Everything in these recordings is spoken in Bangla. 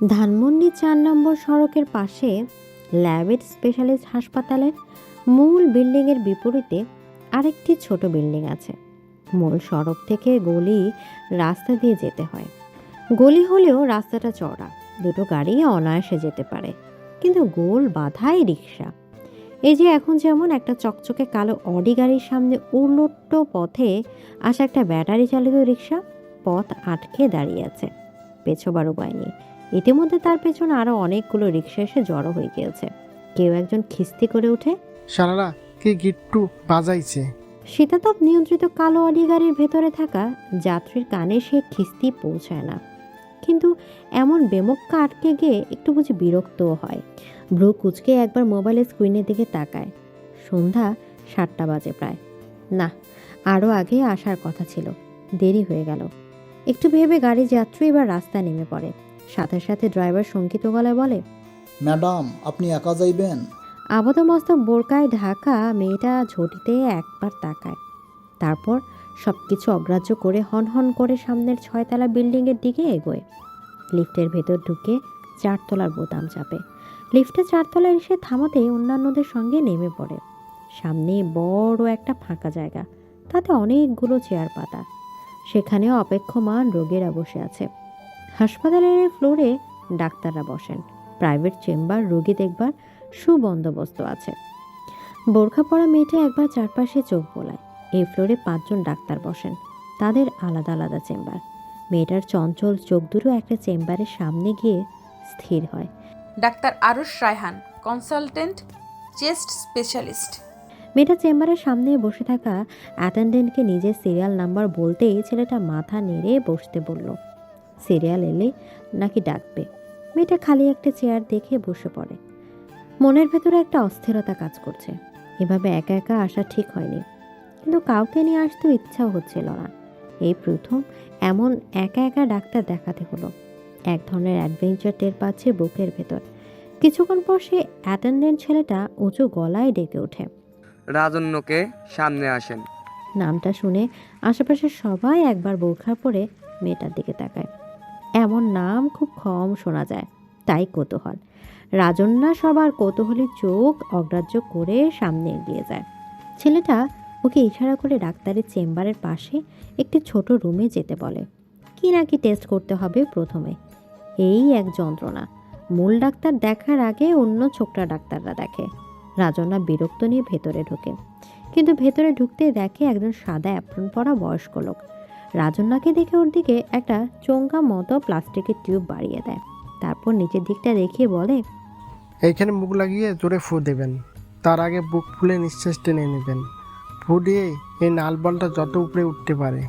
ধানমন্ডি 4 নম্বর সড়কের পাশে ল্যাবেট স্পেশালিস্ট হাসপাতালের মূল বিল্ডিংয়ের বিপরীতে আরেকটি ছোট বিল্ডিং আছে। মূল সড়ক থেকে গলি রাস্তা দিয়ে যেতে হয়। গলি হলেও রাস্তাটা চওড়া, দুটো গাড়ি অনায়াসে যেতে পারে। কিন্তু গোল বাধাই রিক্সা। এই যে এখন যেমন একটা চকচকে কালো অডি গাড়ির সামনে উল্টো পথে আসা একটা ব্যাটারি চালিত রিক্সা পথ আটকে দাঁড়িয়ে আছে, পেছোবার উপায় নেই। ইতিমধ্যে তার পেছনে আরো অনেকগুলো রিক্সা এসে জড়ো হয়ে গিয়েছে। কেউ একজন খিস্তি করে উঠে, সারারা কে গিট্টু বাজাইছে। শীতাতপ নিয়ন্ত্রিত কালো অডি গাড়ির ভেতরে থাকা যাত্রীর কানে সে খিস্তি পৌঁছায় না, কিন্তু এমন বেমক্কা আটকে গিয়ে একটু বুঝি বিরক্তও হয়। ভ্রু কুচকে একবার মোবাইলের স্ক্রিনের দিকে তাকায়। সন্ধ্যা 7টা বাজে প্রায়। না, আরও আগে আসার কথা ছিল, দেরি হয়ে গেল। একটু ভেবে গাড়ির যাত্রী এবার রাস্তায় নেমে পড়ে। সাথে সাথে ড্রাইভার শঙ্কিত গলায় বলে, ম্যাডাম, আপনি একা যাইবেন? আপাতমস্তক বোরকায় ঢাকা মেয়েটা ঝটিতে একবার তাকায়, তারপর সবকিছু অগ্রাহ্য করে হন করে সামনের 6তলা বিল্ডিংয়ের দিকে এগোয়। লিফটের ভেতর ঢুকে 4তলার বোতাম চাপে। লিফটে 4তলায় এসে থামাতে অন্যান্যদের সঙ্গে নেমে পড়ে। সামনে বড় একটা ফাঁকা জায়গা, তাতে অনেকগুলো চেয়ার পাতা। সেখানেও অপেক্ষমান রোগীরা বসে আছে। হাসপাতালের এই ফ্লোরে ডাক্তাররা বসেন। প্রাইভেট চেম্বার, রোগী দেখবার সুবন্দোবস্ত আছে। বোরখা পরা মেয়েটা একবার চারপাশে চোখ বোলায়। এই ফ্লোরে 5জন ডাক্তার বসেন, তাদের আলাদা আলাদা চেম্বার। মেয়েটার চঞ্চল চোখ দুটো একটা চেম্বারের সামনে গিয়ে স্থির হয়। Doctor Aarush Raihan, consultant chest specialist. মেয়েটা চেম্বারের সামনে বসে থাকা অ্যাটেন্ডেন্টকে নিজের সিরিয়াল নাম্বার বলতেই ছেলেটা মাথা নেড়ে বসতে বলল। সিরিয়াল এলে নাকি ডাকবে। মেয়েটা খালি একটা চেয়ার দেখে বসে পড়ে। মনের ভেতরে একটা অস্থিরতা কাজ করছে। এভাবে একা একা আসা ঠিক হয়নি, কিন্তু কাউকে নিয়ে আসতেও ইচ্ছাও হচ্ছিল না। এই প্রথম এমন একা একা ডাক্তার দেখাতে হলো। এক ধরনের অ্যাডভেঞ্চার টের পাচ্ছে বুকের ভেতর। কিছুক্ষণ পর সে অ্যাটেন্ডেন্ট ছেলেটা উঁচু গলায় ডেকে ওঠে, রাজন্যকে সামনে আসেন। নামটা শুনে আশেপাশে সবাই একবার বোরখা পরে মেয়েটার দিকে তাকায়। এমন নাম খুব কম শোনা যায়, তাই কৌতূহল। রাজন্যা সবার কৌতূহলী চোখ অগ্রাহ্য করে সামনে এগিয়ে যায়। ছেলেটা ওকে ইশারা করে ডাক্তারের চেম্বারের পাশে একটি ছোট রুমে যেতে বলে। কি নাকি টেস্ট করতে হবে প্রথমে। এই এক যন্ত্রণা। মূল ডাক্তার দেখার আগে অন্য ছোকরা ডাক্তাররা দেখে। রাজন্যা বিরক্ত নিয়ে ভেতরে ঢোকে, কিন্তু ভেতরে ঢুকতে দেখে একজন সাদা অ্যাপ্রন পরা বয়স্ক লোক। রাজন্যাকে দেখে ওর দিকে একটা চোঙ্গা মতো প্লাস্টিকের টিউব বাড়িয়ে দেয়। তারপর নিচের দিকটা দেখিয়ে বলে, এইখানে মুখ লাগিয়ে জোরে ফু দেবেন। তার আগে বুক ফুলে নিঃশ্বাস টেনে নেবেন। ফু দিয়ে এই নাল বলটা যত উপরে উঠতে পারে।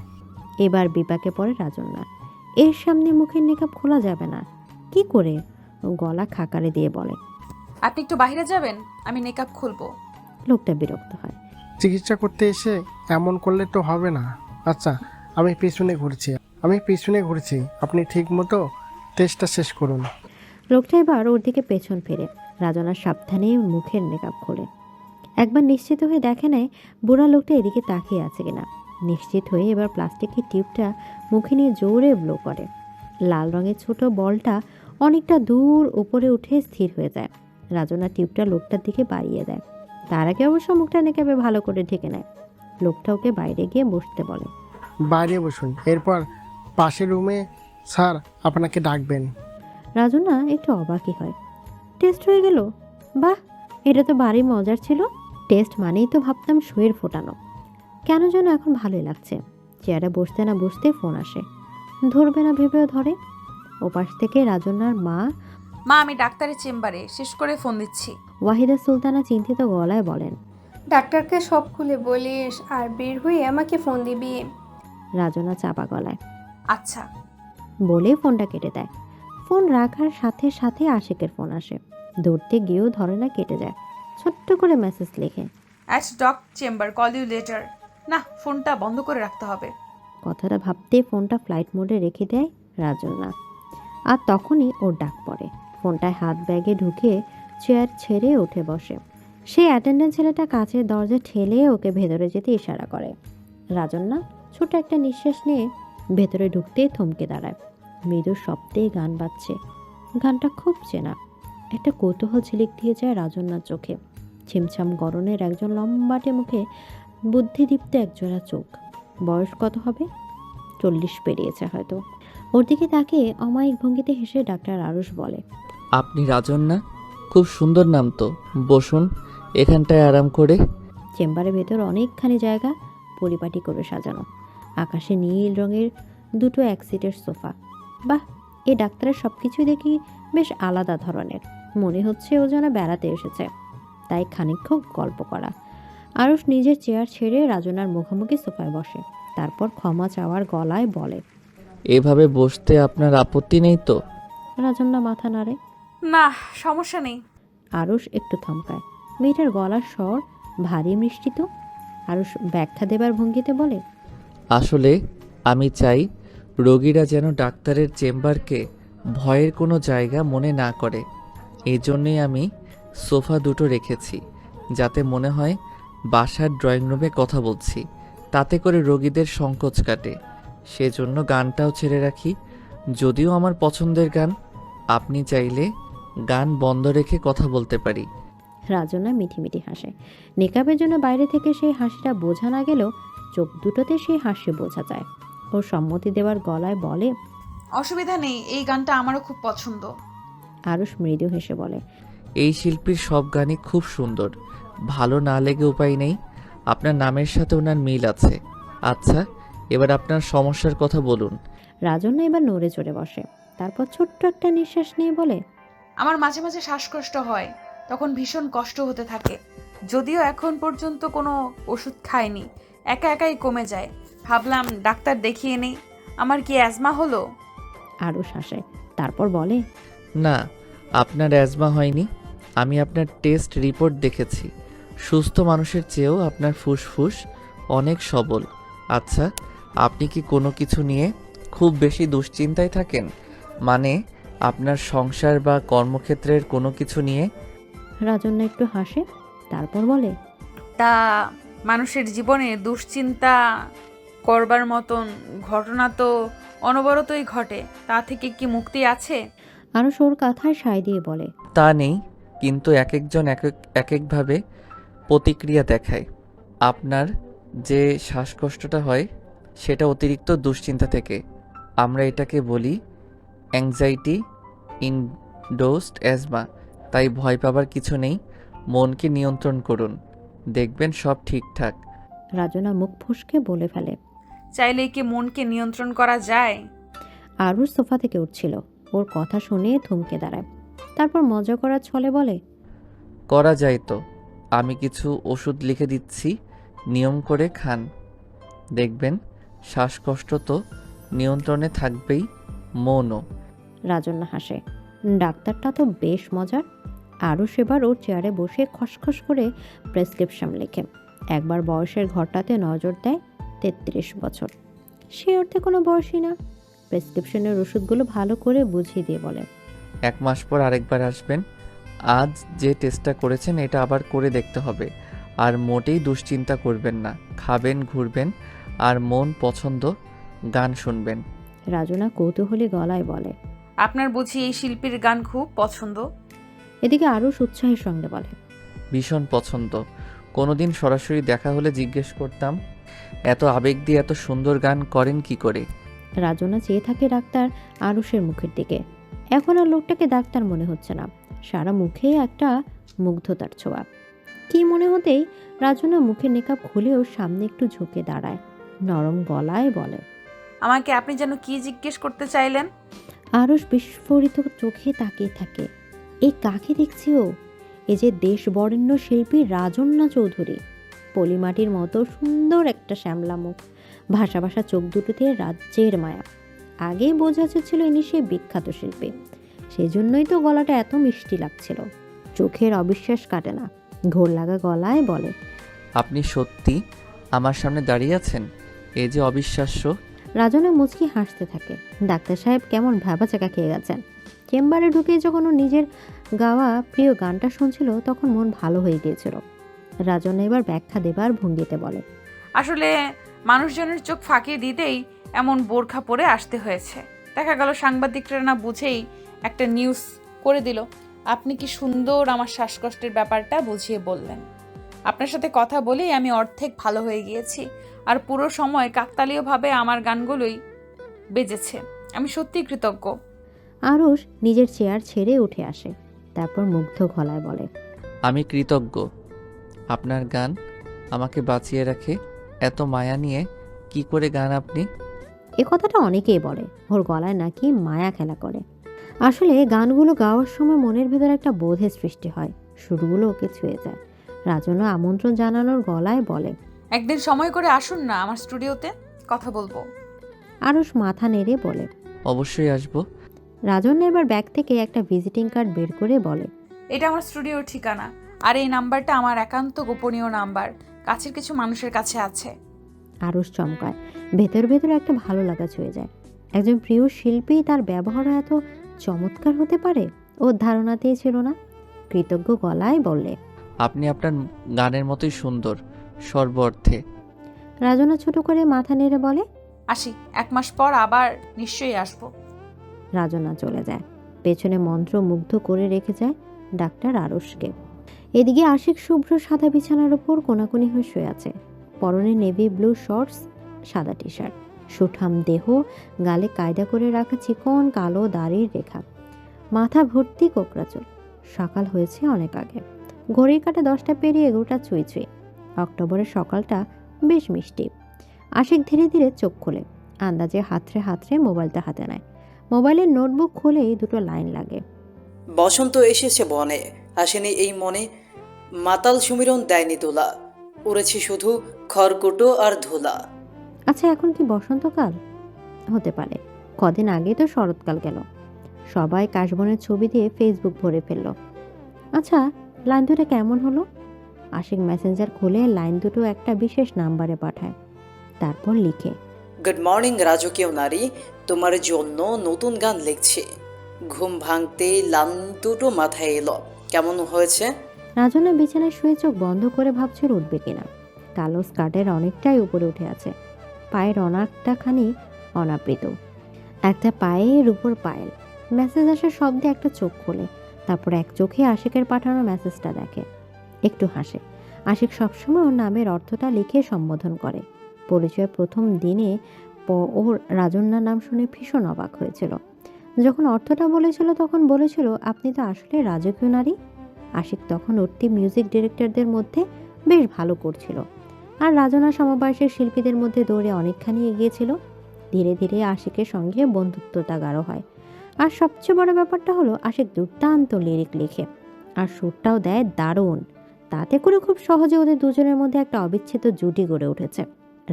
এবার বিপাকে পড়ে রাজন্যা। এর সামনে মুখের নেকাব খোলা যাবে না, কি করে? গলা খাকারে দিয়ে বলে, আপনি একটু বাইরে যাবেন, আমি নেকআপ খুলবো। লোকটা বিরক্ত হয়। চিকিৎসা করতে এসে এমন করলে তো হবে না। আচ্ছা, আমি পিছনে ঘুরছি, আপনি ঠিক মতো টেস্টটা শেষ করুন। লোকটা এবার ওর দিকে পেছন ফেরে। রাজনা সাবধানে মুখের নেকাব খোলে। একবার নিশ্চিত হয়ে দেখে নেয় বুড়া লোকটা এদিকে তাকিয়ে আছে কিনা। নিশ্চিত হয়ে এবার প্লাস্টিকের টিউবটা মুখে নিয়ে জোরে ব্লো করে। লাল রঙের ছোট বলটা অনেকটা দূর উপরে উঠে স্থির হয়ে যায়। রাজনা টিউবটা লোকটার দিকে বাড়িয়ে দেয়। তার আগে অবশ্য মুখটা নেকাবে ভালো করে ঢেকে নেয়। লোকটা ওকে বাইরে গিয়ে বসতে বলে। বাইরে বসুন, এরপর পাশের রুমে স্যার আপনাকে ডাকবেন। রাজনা একটু অবাকই হয়। টেস্ট হয়ে গেল? বাহ, এটা তো ভারী মজার ছিল। টেস্ট মানেই তো ভাবতাম শোয়ের ফোটানো। কেন যেন এখন ভালোই লাগছে। চেয়ারে বসতে না বসতে ফোন আসে। ধরবে না ভেবেও ধরে। ওপাশ থেকে রাজন্যার মা মা, আমি ডাক্তারের চেম্বারে, শেষ করে ফোন দিচ্ছি। ওয়াহিদা সুলতানা চিন্তিত গলায় বলেন। ডাক্তারকে সব খুলে বলিস, আর বের হয়ে আমাকে ফোন দিবি। রাজনা চাপা গলায় আচ্ছা বলে ফোনটা কেটে দেয়। ফোন রাখার সাথে সাথে আশিকের ফোন আসে। ধরতে গিয়েও ধরে না, কেটে যায়। ছোট্ট করে মেসেজ লেখে, at doc chamber, call you later. না, ফোনটা বন্ধ করে রাখতে হবে। কথাটা ভাবতে ফোনটা ফ্লাইট মোডে রেখে দেয় রাজন্যা। আর তখনই ওর ডাক পড়ে। ফোনটায় হাত ব্যাগে ঢুকে চেয়ার ছেড়ে উঠে বসে। সেই অ্যাটেন্ডেন্ট ছেলেটা কাছের দরজা ঠেলে ওকে ভেতরে যেতে ইশারা করে। রাজন্যা ছোট একটা নিঃশ্বাস নিয়ে ভেতরে ঢুকতেই থমকে দাঁড়ায়। মৃদু শব্দে গান বাজছে। গানটা খুব চেনা। একটা কৌতূহল ঝিলিক দিয়ে যায় রাজন্যার চোখে। ছিমছাম গরনের একজন লম্বাটে মুখে বুদ্ধিদীপ্ত একজোড়া চোখ। বয়স কত হবে? 40 পেরিয়েছে হয়তো। ওর দিকে তাকে অমায়িক ভঙ্গিতে হেসে ডাক্তার আরুষ বলে, আপনি রাজন না? খুব সুন্দর নাম তো। বসুন এখানটায় আরাম করে। চেম্বারের ভেতর অনেকখানি জায়গা পরিপাটি করে সাজানো। আকাশে নীল রঙের দুটো এক সিটের সোফা। বাহ, এ ডাক্তারের সব কিছুই দেখি বেশ আলাদা ধরনের। মনে হচ্ছে ও যেন বেড়াতে এসেছে, তাই খানিকক্ষণ গল্প করা। আরুষ নিজের চেয়ার ছেড়ে রাজনার মুখোমুখি সোফায় বসে। তারপর ক্ষমা চাওয়ার গলায় বলে, এভাবে বসতে আপনার আপত্তি নেই তো? রাজন্না মাথা নাড়ে। না, সমস্যা নেই। আরুষ একটু থমকায়। মেয়েটার গলার স্বর ভারী মিষ্টি তো। আরুষ ব্যাখ্যা দেবার ভঙ্গিতে বলে, আসলে আমি চাই রোগীরা যেন ডাক্তারের চেম্বারকে ভয়ের কোনো জায়গা মনে না করে। এই জন্যেই আমি সোফা দুটো রেখেছি, যাতে মনে হয় বাসার ড্রয়িং রুমে কথা বলছি। তাতে করে রোগীদের সংকোচ কাটে। সেজন্য গানটাও ছেড়ে রাখি, যদিও আমার পছন্দের গান। আপনি চাইলে গান বন্ধ রেখে কথা বলতে পারি। রাজনা মিঠিমিঠি হাসে। নেকাবের জন্য বাইরে থেকে সেই হাসিটা বোঝা না গেলেও চোখ দুটোতে সেই হাসি বোঝা যায়। ওর সম্মতি দেওয়ার গলায় বলে, অসুবিধা নেই, এই গানটা আমারও খুব পছন্দ। আরুষ মৃদু হেসে বলে, এই শিল্পীর সব গানই খুব সুন্দর। ভালো না লেগে উপায় নেই। আপনার নামের সাথে ওনার মিল আছে। আচ্ছা, এবার আপনার সমস্যার কথা বলুন। রাজন্না এবার নড়ে চড়ে বসে। তারপর ছোট্ট একটা নিঃশ্বাস নিয়ে বলে, আমার মাঝে মাঝে শ্বাসকষ্ট হয়, তখন ভীষণ কষ্ট হতে থাকে। যদিও এখন পর্যন্ত কোনো ওষুধ খাইনি, একা একাই কমে যায়। ভাবলাম ডাক্তার দেখিয়ে নেই। আমার কি অ্যাজমা হলো? আরুষ হাসে। তারপর বলে, না, আপনার অ্যাজমা হয়নি। আমি আপনার টেস্ট রিপোর্ট দেখেছি। সুস্থ মানুষের চেয়েও আপনার ফুসফুস অনেক সবল। আচ্ছা, আপনি কি কোনো কিছু নিয়ে খুব বেশি দুশ্চিন্তায় থাকেন? মানে আপনার সংসার বা কর্মক্ষেত্রের কোনো কিছু নিয়ে? রাজন্না একটু হাসে। তারপর বলে, তা মানুষের জীবনে দুশ্চিন্তা করবার মতন ঘটনা তো অনবরতই ঘটে। তা থেকে কি মুক্তি আছে? আরুষ ওর কথায় সায় দিয়ে বলে, তা নেই, কিন্তু এক একজন এক একভাবে প্রতিক্রিয়া দেখায়। আপনার যে শ্বাসকষ্টটা হয় সেটা অতিরিক্ত দুশ্চিন্তা থেকে। আমরা এটাকে বলি অ্যাংজাইটি ইনডোসড অ্যাজমা। তাই ভয় পাবার কিছু নেই। মনকে নিয়ন্ত্রণ করুন, দেখবেন সব ঠিকঠাক। রাজনা মুখ ফসকে বলে ফেলে। চাইলে কি মনকে নিয়ন্ত্রণ করা যায়? আরুষ সোফা থেকে উঠছিল। ওর কথা শুনে থমকে দাঁড়ায়। তারপর মজা করার ছলে বলে, করা যায় তো। আমি কিছু ওষুধ লিখে দিচ্ছি, নিয়ম করে খান। দেখবেন শ্বাসকষ্ট তো নিয়ন্ত্রণে থাকবেই, মনও। রাজন্না হাসে। ডাক্তারটা তো বেশ মজার। আরুষ এবার ওর চেয়ারে বসে খসখস করে প্রেসক্রিপশন লেখে। একবার বয়সের ঘরটাতে নজর দেয়। 33 বছর। সে অর্থে কোনো বয়সই না। প্রেসক্রিপশনের ওষুধগুলো ভালো করে বুঝিয়ে দিয়ে বলে, 1 মাস পর আরেকবার আসবেন। আজ যে টেস্টটা করেছেন এটা আবার করে দেখতে হবে। আর মোটেই দুশ্চিন্তা করবেন না। খাবেন, ঘুরবেন, আর মন পছন্দ গান শুনবেন। রাজনা কৌতূহলী গলায় বলে। আপনার বুঝি এই শিল্পীর গান খুব পছন্দ? এদিকে আরুষ উৎসাহের সঙ্গে বলে, ভীষণ পছন্দ। কোনোদিন সরাসরি দেখা হলে জিজ্ঞেস করতাম, এত আবেগ দিয়ে এত সুন্দর গান করেন কি করে। রাজনা চেয়ে থাকে ডাক্তার আরুষের মুখের দিকে। এখন আর লোকটাকে ডাক্তার মনে হচ্ছে না। সারা মুখে একটা মুগ্ধতার ছোঁয়া। কি মনে হতেই রাজনা মুখের নেকাব খুলে ওর সামনে একটু ঝুঁকে দাঁড়ায়। নরম গলায় বলে, আমাকে আপনি যেন কি জিজ্ঞেস করতে চাইলেন? আরুষ বিস্ফোরিত চোখে তাকিয়ে থাকে। এই কাকে দেখছি ও? এই যে দেশ বরেণ্য শিল্পী রাজন্না চৌধুরী। পলিমাটির মতো সুন্দর একটা শ্যামলা মুখ, ভাষা ভাষা চোখ দুটোতে রাজ্যের মায়া। আগেই বোঝা যাচ্ছিল ইনি সে বিখ্যাত শিল্পী। সেজন্যই তো গলাটা এত মিষ্টি লাগছিল। চোখের অবিশ্বাস কাটে না। ঘোর লাগা গলায় বলে, আপনি সত্যি আমার সামনে দাঁড়িয়ে আছেন? এই যে অবিশ্বাস্য। রাজনা মুচকি হাসতে থাকে। ডাক্তার সাহেব কেমন ভ্যাবাচাকা খেয়ে গেছেন। চেম্বারে ঢুকে যখন ও নিজের গাওয়া প্রিয় গানটা শুনছিল তখন মন ভালো হয়ে গিয়েছিল। রাজনা এবার ব্যাখ্যা দেবার ভঙ্গিতে বলে, আসলে মানুষজনের চোখ ফাঁকি দিতেই এমন বোরখা পরে আসতে হয়েছে। দেখা গেল সাংবাদিকরা না বুঝেই একটা নিউজ করে দিল। আপনি কি সুন্দর আমার শ্বাসকষ্টের ব্যাপারটা বুঝিয়ে বললেন। আপনার সাথে কথা বলেই আমি অর্ধেক ভালো হয়ে গিয়েছি, আর পুরো সময় কাকতালীয়ভাবে আমার গানগুলোই বেজেছে। আমি সত্যিই কৃতজ্ঞ। আরুষ নিজের চেয়ার ছেড়ে উঠে আসে, তারপর মুগ্ধ গলায় বলে, আমি কৃতজ্ঞ। আপনার গান আমাকে বাঁচিয়ে রাখে। এত মায়া নিয়ে কি করে গান আপনি? এ কথাটা অনেকেই বলে, ওর গলায় নাকি মায়া খেলা করে। আসলে গানগুলো গাওয়ার সময় মনের ভেতর একটা বোধের সৃষ্টি হয়, সুরগুলো ওকে ছুঁয়ে যায়। রাজনও আমন্ত্রণ জানানোর গলায় বলে, একদিন সময় করে আসুন না আমার স্টুডিওতে, কথা বলবো। আরুষ মাথা নেড়ে বলে, অবশ্যই আসবো। রাজন এবার ব্যাগ থেকে একটা ভিজিটিং কার্ড বের করে বলে, এটা আমার স্টুডিওর ঠিকানা, আর এই নাম্বারটা আমার একান্ত গোপনীয় নাম্বার, কাছের কিছু মানুষের কাছে আছে। আরুষ চমকায়, ভেতর ভেতর একটা ভালো লাগা ছুঁয়ে যায়। একজন প্রিয় শিল্পী তার ব্যবহার এত চমৎকার হতে পারে, ওর ধারণাতেই ছিল না। কৃতজ্ঞ গলায় বললে, আপনি আপনার গানের মতোই সুন্দর সর্ব অর্থে। রাজনা ছোট করে মাথা নেড়ে বলে, আসি, 1 মাস পর আবার নিশ্চয়ই আসবো। রাজনা চলে যায়। পেছনে মন্ত্রমুগ্ধ করে রেখে যায় ডাক্তার আরুষকে। এদিকে আশিক শুভ্র সাদা বিছানার উপর কোনাকুনি হয়ে শুয়ে আছে। পরনে নেভি ব্লু শর্টস, সাদা টি শার্ট, সুঠাম দেহ, গালে কায়দা করে রাখা চিকন কালো দাড়ির রেখা, মাথা ভর্তি কোকড়া চুল। সকাল হয়েছে অনেক আগে, ঘড়ির কাঁটা 10টা পেরিয়ে 11টা ছুঁই ছুঁই। অক্টোবরের সকালটা বেশ মিষ্টি। আশিক ধীরে ধীরে চোখ খোলে, আন্দাজে হাতড়ে হাতড়ে মোবাইলটা হাতে নেয়। মোবাইলের নোটবুক খুলেই দুটো লাইন লাগে। বসন্ত এসেছে বনে, আসেনি এই মনে, মাতাল সুমিরন দেয়নি দোলা, উড়েছে শুধু খড়কুটো আর ধুলা। আচ্ছা, এখন কি বসন্তকাল? হতে পারে, কদিন আগে তো শরৎকাল গেল। সবাই কাশবনের ছবি দিয়ে ফেসবুক ভরে ফেললো। আচ্ছা, লাইন দুটো কেমন হলো? আশিক মেসেঞ্জার খুলে লাইন দুটো একটা বিশেষ নাম্বারে পাঠায়, তারপর লিখে, গুড মর্নিং রাজকীয় নারী, তোমার জন্য নতুন গান লিখছি। ঘুম ভাঙতে লান দুটো মাথায় এলো, কেমন হয়েছে? রাজনা বিছানায় শুয়ে চোখ বন্ধ করে ভাবছিল উঠবে কিনা। কালো স্কার্টের অনেকটাই উপরে উঠে আছে, পায়ের অনেকটা খানি অনাবৃত, একটা পায়ের উপর পায়েল। মেসেজ আসার শব্দে একটা চোখ খোলে, তারপর এক চোখে আশিকের পাঠানো মেসেজটা দেখে, একটু হাসে। আশিক সবসময় ওর নামের অর্থটা লিখে সম্বোধন করে। পরিচয় প্রথম দিনে ওর রাজন্যার নাম শুনে ভীষণ অবাক হয়েছিল। যখন অর্থটা বলেছিল তখন বলেছিল, আপনি তো আসলে রাজকীয় নারী। আশিক তখন উঠতি মিউজিক ডিরেক্টরদের মধ্যে বেশ ভালো করছিল, আর রাজনা সমবয়সের শিল্পীদের মধ্যে দৌড়ে অনেকখানি এগিয়েছিল। ধীরে ধীরে আশিকের সঙ্গে বন্ধুত্বটা গাঢ় হয়। আর সবচেয়ে বড় ব্যাপারটা হলো, আশিক দুর্দান্ত লিরিক লিখে, আর সুরটাও দেয় দারুণ। তাতে করে খুব সহজে ওদের দুজনের মধ্যে একটা অবিচ্ছেদ্য জুটি গড়ে উঠেছে।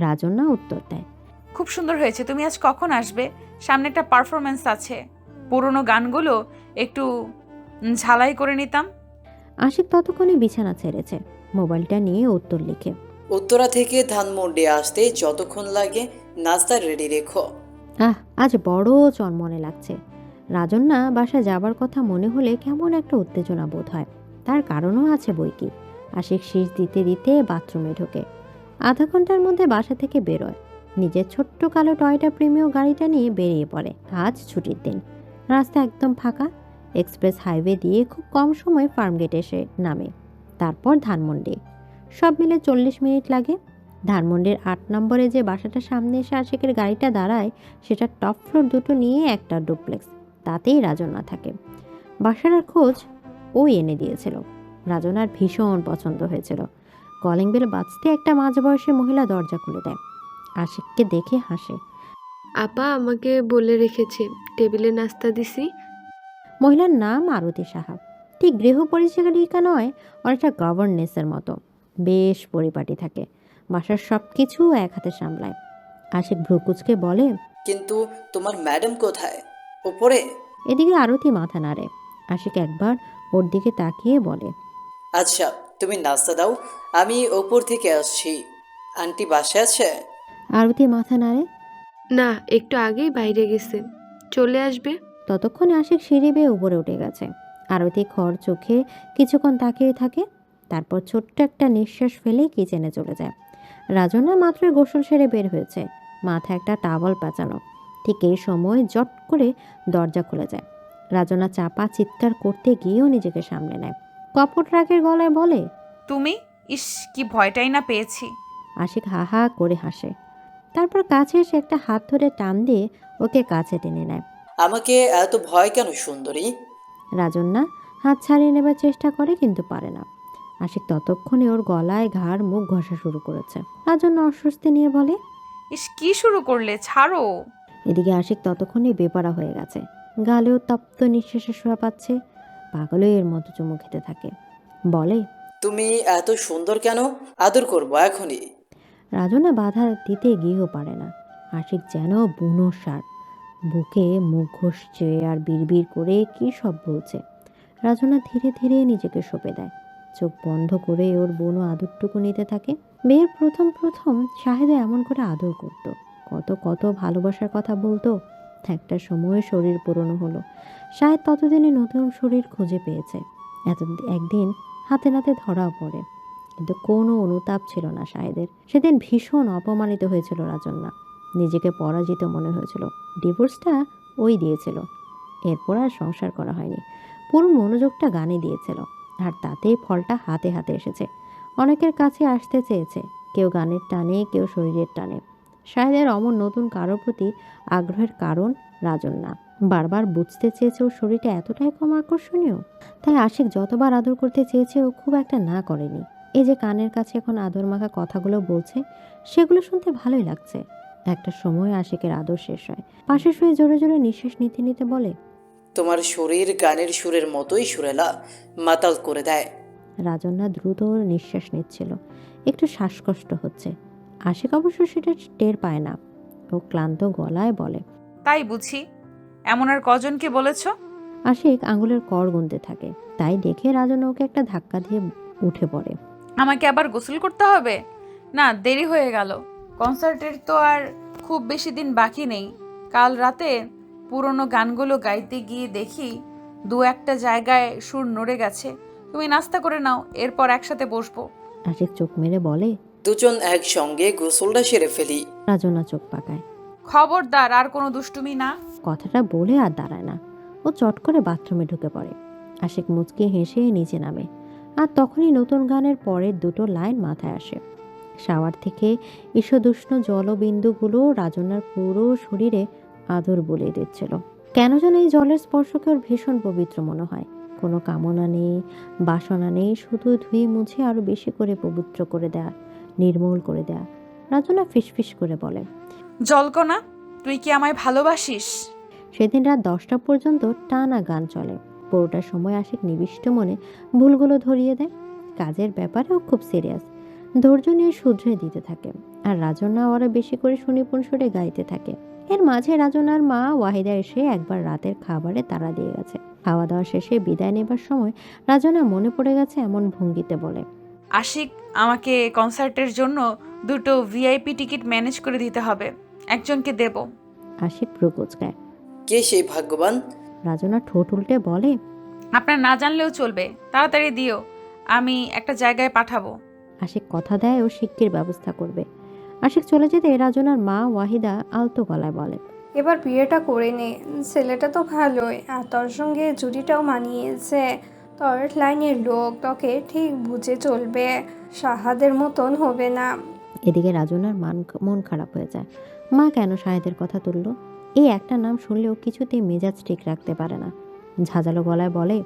রাজন্যা উত্তর দেয়, খুব সুন্দর হয়েছে। তুমি আজ কখন আসবে? সামনে একটা পারফরমেন্স আছে, পুরোনো গানগুলো একটু ঝালাই করে নিতাম। আশিক ততক্ষণে বিছানা ছেড়েছে, মোবাইলটা নিয়ে উত্তর লিখে, উত্তরা থেকে ধানমন্ডি আসতে যতক্ষণ লাগে নাস্তা রেডি রেখো। আজ বড় চনমনে লাগছে। রাজন্যা বাসা যাবার কথা মনে হলে কেমন একটা উত্তেজনা বোধ হয়। তার কারণও আছে বইকি। আশিক শীষ দিতে দিতে বাথরুমে ঢোকে। আধা ঘন্টার মধ্যে বাসা থেকে বেরোয়। নিজের ছোট্ট কালো টয়টা প্রিমিয় গাড়িটা নিয়ে বেরিয়ে পড়ে। আজ ছুটির দিন, রাস্তা একদম ফাঁকা। এক্সপ্রেস হাইওয়ে দিয়ে খুব কম সময় ফার্মগেট এসে নামে, তারপর ধানমন্ডি। সব মিলে 40 মিনিট লাগে। ধানমন্ডির 8 নম্বরে যে বাসাটার সামনে এসে আশিকের গাড়িটা দাঁড়ায়, সেটা টপ ফ্লোর দুটো নিয়ে একটা ডুপ্লেক্স, তাতেই রাজনা থাকে। বাসাটার খোঁজ ওই এনে দিয়েছিল। রাজনার ভীষণ পছন্দ হয়েছিল। কলিং বেল বাজতে একটা মাঝবয়সী মহিলা দরজা খুলে দেয়। আশিককে দেখে হাসে। আপা আমাকে বলে রেখেছে টেবিলে নাস্তা দিছি। মহিলার নাম আরতি সাহা। ঠিক গৃহ পরিচারিকা নয়, অনেকটা গভর্নেসের মতো। বেশ পরিপাটি থাকে, বাসার সব কিছু এক হাতে সামলায়। আশিক ভ্রুকুচকে বলে, কিন্তু তোমার ম্যাডাম কোথায়? উপরে? এদিকে আরতি মাথা নাড়ে। আশিক একবার ওর দিকে তাকিয়ে বলে, আচ্ছা তুমি নাস্তা দাও, আমি ওপর থেকে আসছি। আন্টি বাসায় আছে? আরতি মাথা নাড়ে। না, একটু আগেই বাইরে গেছে, চলে আসবে। ততক্ষণে আশিক সিঁড়ি বেয়ে উপরে উঠে গেছে। আরতি খড় চোখে কিছুক্ষণ তাকিয়ে থাকে, তারপর ছোট্ট একটা নিঃশ্বাস ফেলে কিচেনে চলে যায়। রাজনা মাত্র গোসল সেরে বের হয়েছে, মাথায় একটা টাওয়াল পেঁচানো। ঠিক এই সময় জট করে দরজা খুলে যায়। রাজনা চাপা চিৎকার করতে গিয়েও নিজেকে সামলে নেয়। কপট রাগের গলায় বলে, তুমি? ইস, কি ভয়টাই না পেয়েছি। আশিক হা হা করে হাসে। তারপর কাছে এসে একটা হাত ধরে টান দিয়ে ওকে কাছে টেনে নেয়। আমাকে এত ভয় কেন সুন্দরী? রাজন্যা হাত ছাড়িয়ে নেবার চেষ্টা করে কিন্তু পারে না। আশিক ততক্ষণে ওর গলায় ঘাড় মুখ ঘষা শুরু করেছে। রাজন্যা অস্বস্তি নিয়ে বলে, ইস, কি শুরু করলে, ছাড়ো। এদিকে আশিক ততক্ষণে বেপারা হয়ে গেছে। গালেও তপ্ত নিঃশ্বাসে শোয়া পাচ্ছে। পাগলের মতো চুমু খেতে থাকে। বলে, তুমি এত সুন্দর কেন? আদর করবো এখনই। রাজনা বাধা দিতে গিয়েও পারে না। আশিক যেন বুনো সার, বুকে মুখ ঘষছে আর বিড়বিড় করে কী সব বলছে। রাজনা ধীরে ধীরে নিজেকে সঁপে দেয়। চোখ বন্ধ করে ওর বুনো আদরটুকু নিতে থাকে। বিয়ের প্রথম প্রথম শাহেদা এমন করে আদর করত, কত কত ভালোবাসার কথা বলতো। একটা সময় শরীর পুরনো হলো। শাহেদ ততদিনে নতুন শরীর খুঁজে পেয়েছে। একদিন হাতে নাতে ধরাও পড়ে, কিন্তু কোনো অনুতাপ ছিল না শাহেদের। সেদিন ভীষণ অপমানিত হয়েছিল রাজন্যা। নিজেকে পরাজিত মনে হয়েছিল। ডিভোর্সটা ওই দিয়েছিল। এরপর আর সংসার করা হয়নি। পুরো মনোযোগটা গানে দিয়েছিল, আর তাতেই ফলটা হাতে হাতে এসেছে। অনেকের কাছে আসতে চেয়েছে, কেউ গানের টানে, কেউ শরীরের টানে। শাহেদের অমন নতুন কারোর প্রতি আগ্রহের কারণ রাজন্যা। বারবার বুঝতে চেয়েছে ওর শরীরটা এতটাই কম আকর্ষণীয়। তাই আশিক যতবার আদর করতে চেয়েছে ও খুব একটা না করেনি। এই যে কানের কাছে এখন আদর মাখা কথাগুলো বলছে, সেগুলো শুনতে ভালোই লাগছে। একটা সময় আশিকের আদর শেষ হয়। পাশে শুয়ে জোরে জোরে নিঃশ্বাস নিতে নিতে বলে, তোমার শরীর গানের সুরের মতোই সুরেলা, মাতাল করে দেয়। রাজন্যা দ্রুত নিঃশ্বাস নিচ্ছিল, একটু শ্বাসকষ্ট হচ্ছে। আশিক অবশ্য সেটা টের পায় না। ও ক্লান্ত গলায় বলে, তাই বুঝি? এমন আর কজনকে বলেছ? আশিক আঙুলের কর গুনতে থাকে। তাই দেখে রাজন্যা ওকে একটা ধাক্কা দিয়ে উঠে পড়ে। আমাকে আবার গোসল করতে হবে? না, দেরি হয়ে গেল। কনসার্টের তো আর খুব বেশি দিন বাকি নেই। কাল রাতে পুরনো গানগুলো গাইতে গিয়ে দেখি দু একটা জায়গায় সুর নড়ে গেছে। তুমি নাস্তা করে নাও, এরপর একসাথে বসবো। আশিক চোখ মেরে বলে, দুজন একসঙ্গে গোসলটা সেরে ফেলি। রাজন্যা চোখ পাকায়। খবরদার, আর কোনো দুষ্টুমি না। কথাটা বলে আর দাঁড়ায় না। ও চট করে বাথরুমে ঢুকে পড়ে। আশিক মুচকি হেসে নিচে নামে। আর তখনই নতুন গানের পরের দুটো লাইন মাথায় আসে। শাওয়ার থেকে ঈষদুষ্ণ জলবিন্দুগুলো রাজন্যার পুরো শরীরে আদর বুলিয়ে দিচ্ছিল। কেন যেন এই জলের স্পর্শকে ওর ভীষণ পবিত্র মনে হয়। কোনো কামনা নেই, বাসনা নেই, শুধু ধুয়ে মুছে আরো বেশি করে পবিত্র করে দেয়া, নির্মূল করে দেয়া। রাজন্যা ফিসফিস করে বলে, জলকণা, তুই কি আমায় ভালোবাসিস? সেদিন রাত 10টা পর্যন্ত টানা গান চলে। পুরোটা সময় আশিক নিবিষ্ট মনে ভুলগুলো ধরিয়ে দেয়। কাজের ব্যাপারেও খুব সিরিয়াস। ধৈর্য নিয়ে শুধরে দিতে থাকে। আর রাজন্যা ওরা বেশি করে সুনিপুণ সুরে গাইতে থাকে। এর মাঝে রাজনার মা ওয়াহিদা এসে একবার রাতের খাবারে তাড়া দিয়ে গেছে। খাওয়া দাওয়া শেষে বিদায় নেবার সময় রাজনা মনে পড়ে গেছে এমন ভঙ্গিতে বলে, আশিক, আমাকে কনসার্টের জন্য দুটো ভিআইপি টিকিট ম্যানেজ করে দিতে হবে। একজনকে দেব। আশিক ভ্রু কুঁচকায়। কে সেই ভাগ্যবান? রাজনা ঠোঁট উল্টে বলে, আপনার না জানলেও চলবে, তাড়াতাড়ি দিও, আমি একটা জায়গায় পাঠাবো। আশিক কথা দেয় ও শিক্ষির ব্যবস্থা করবে। আশিক চলে যেতে রাজনার মা ওয়াহিদা আলতো গলায় বলে, এবার বিয়েটা করে নে, ছেলেটা তো ভালোই, আর তোর সঙ্গে জুটিটাও মানিয়েছে। তোর লাইনের লোক, তোকে ঠিক বুঝে চলবে, সাহাদের মতন হবে না। এদিকে রাজনার মন খারাপ হয়ে যায়। মা কেন শাহেদের কথা তুলল? এই একটা নাম শুনলেও কিছুতেই মেজাজ ঠিক রাখতে পারে না। ঝাঁঝালো গলায় বলে,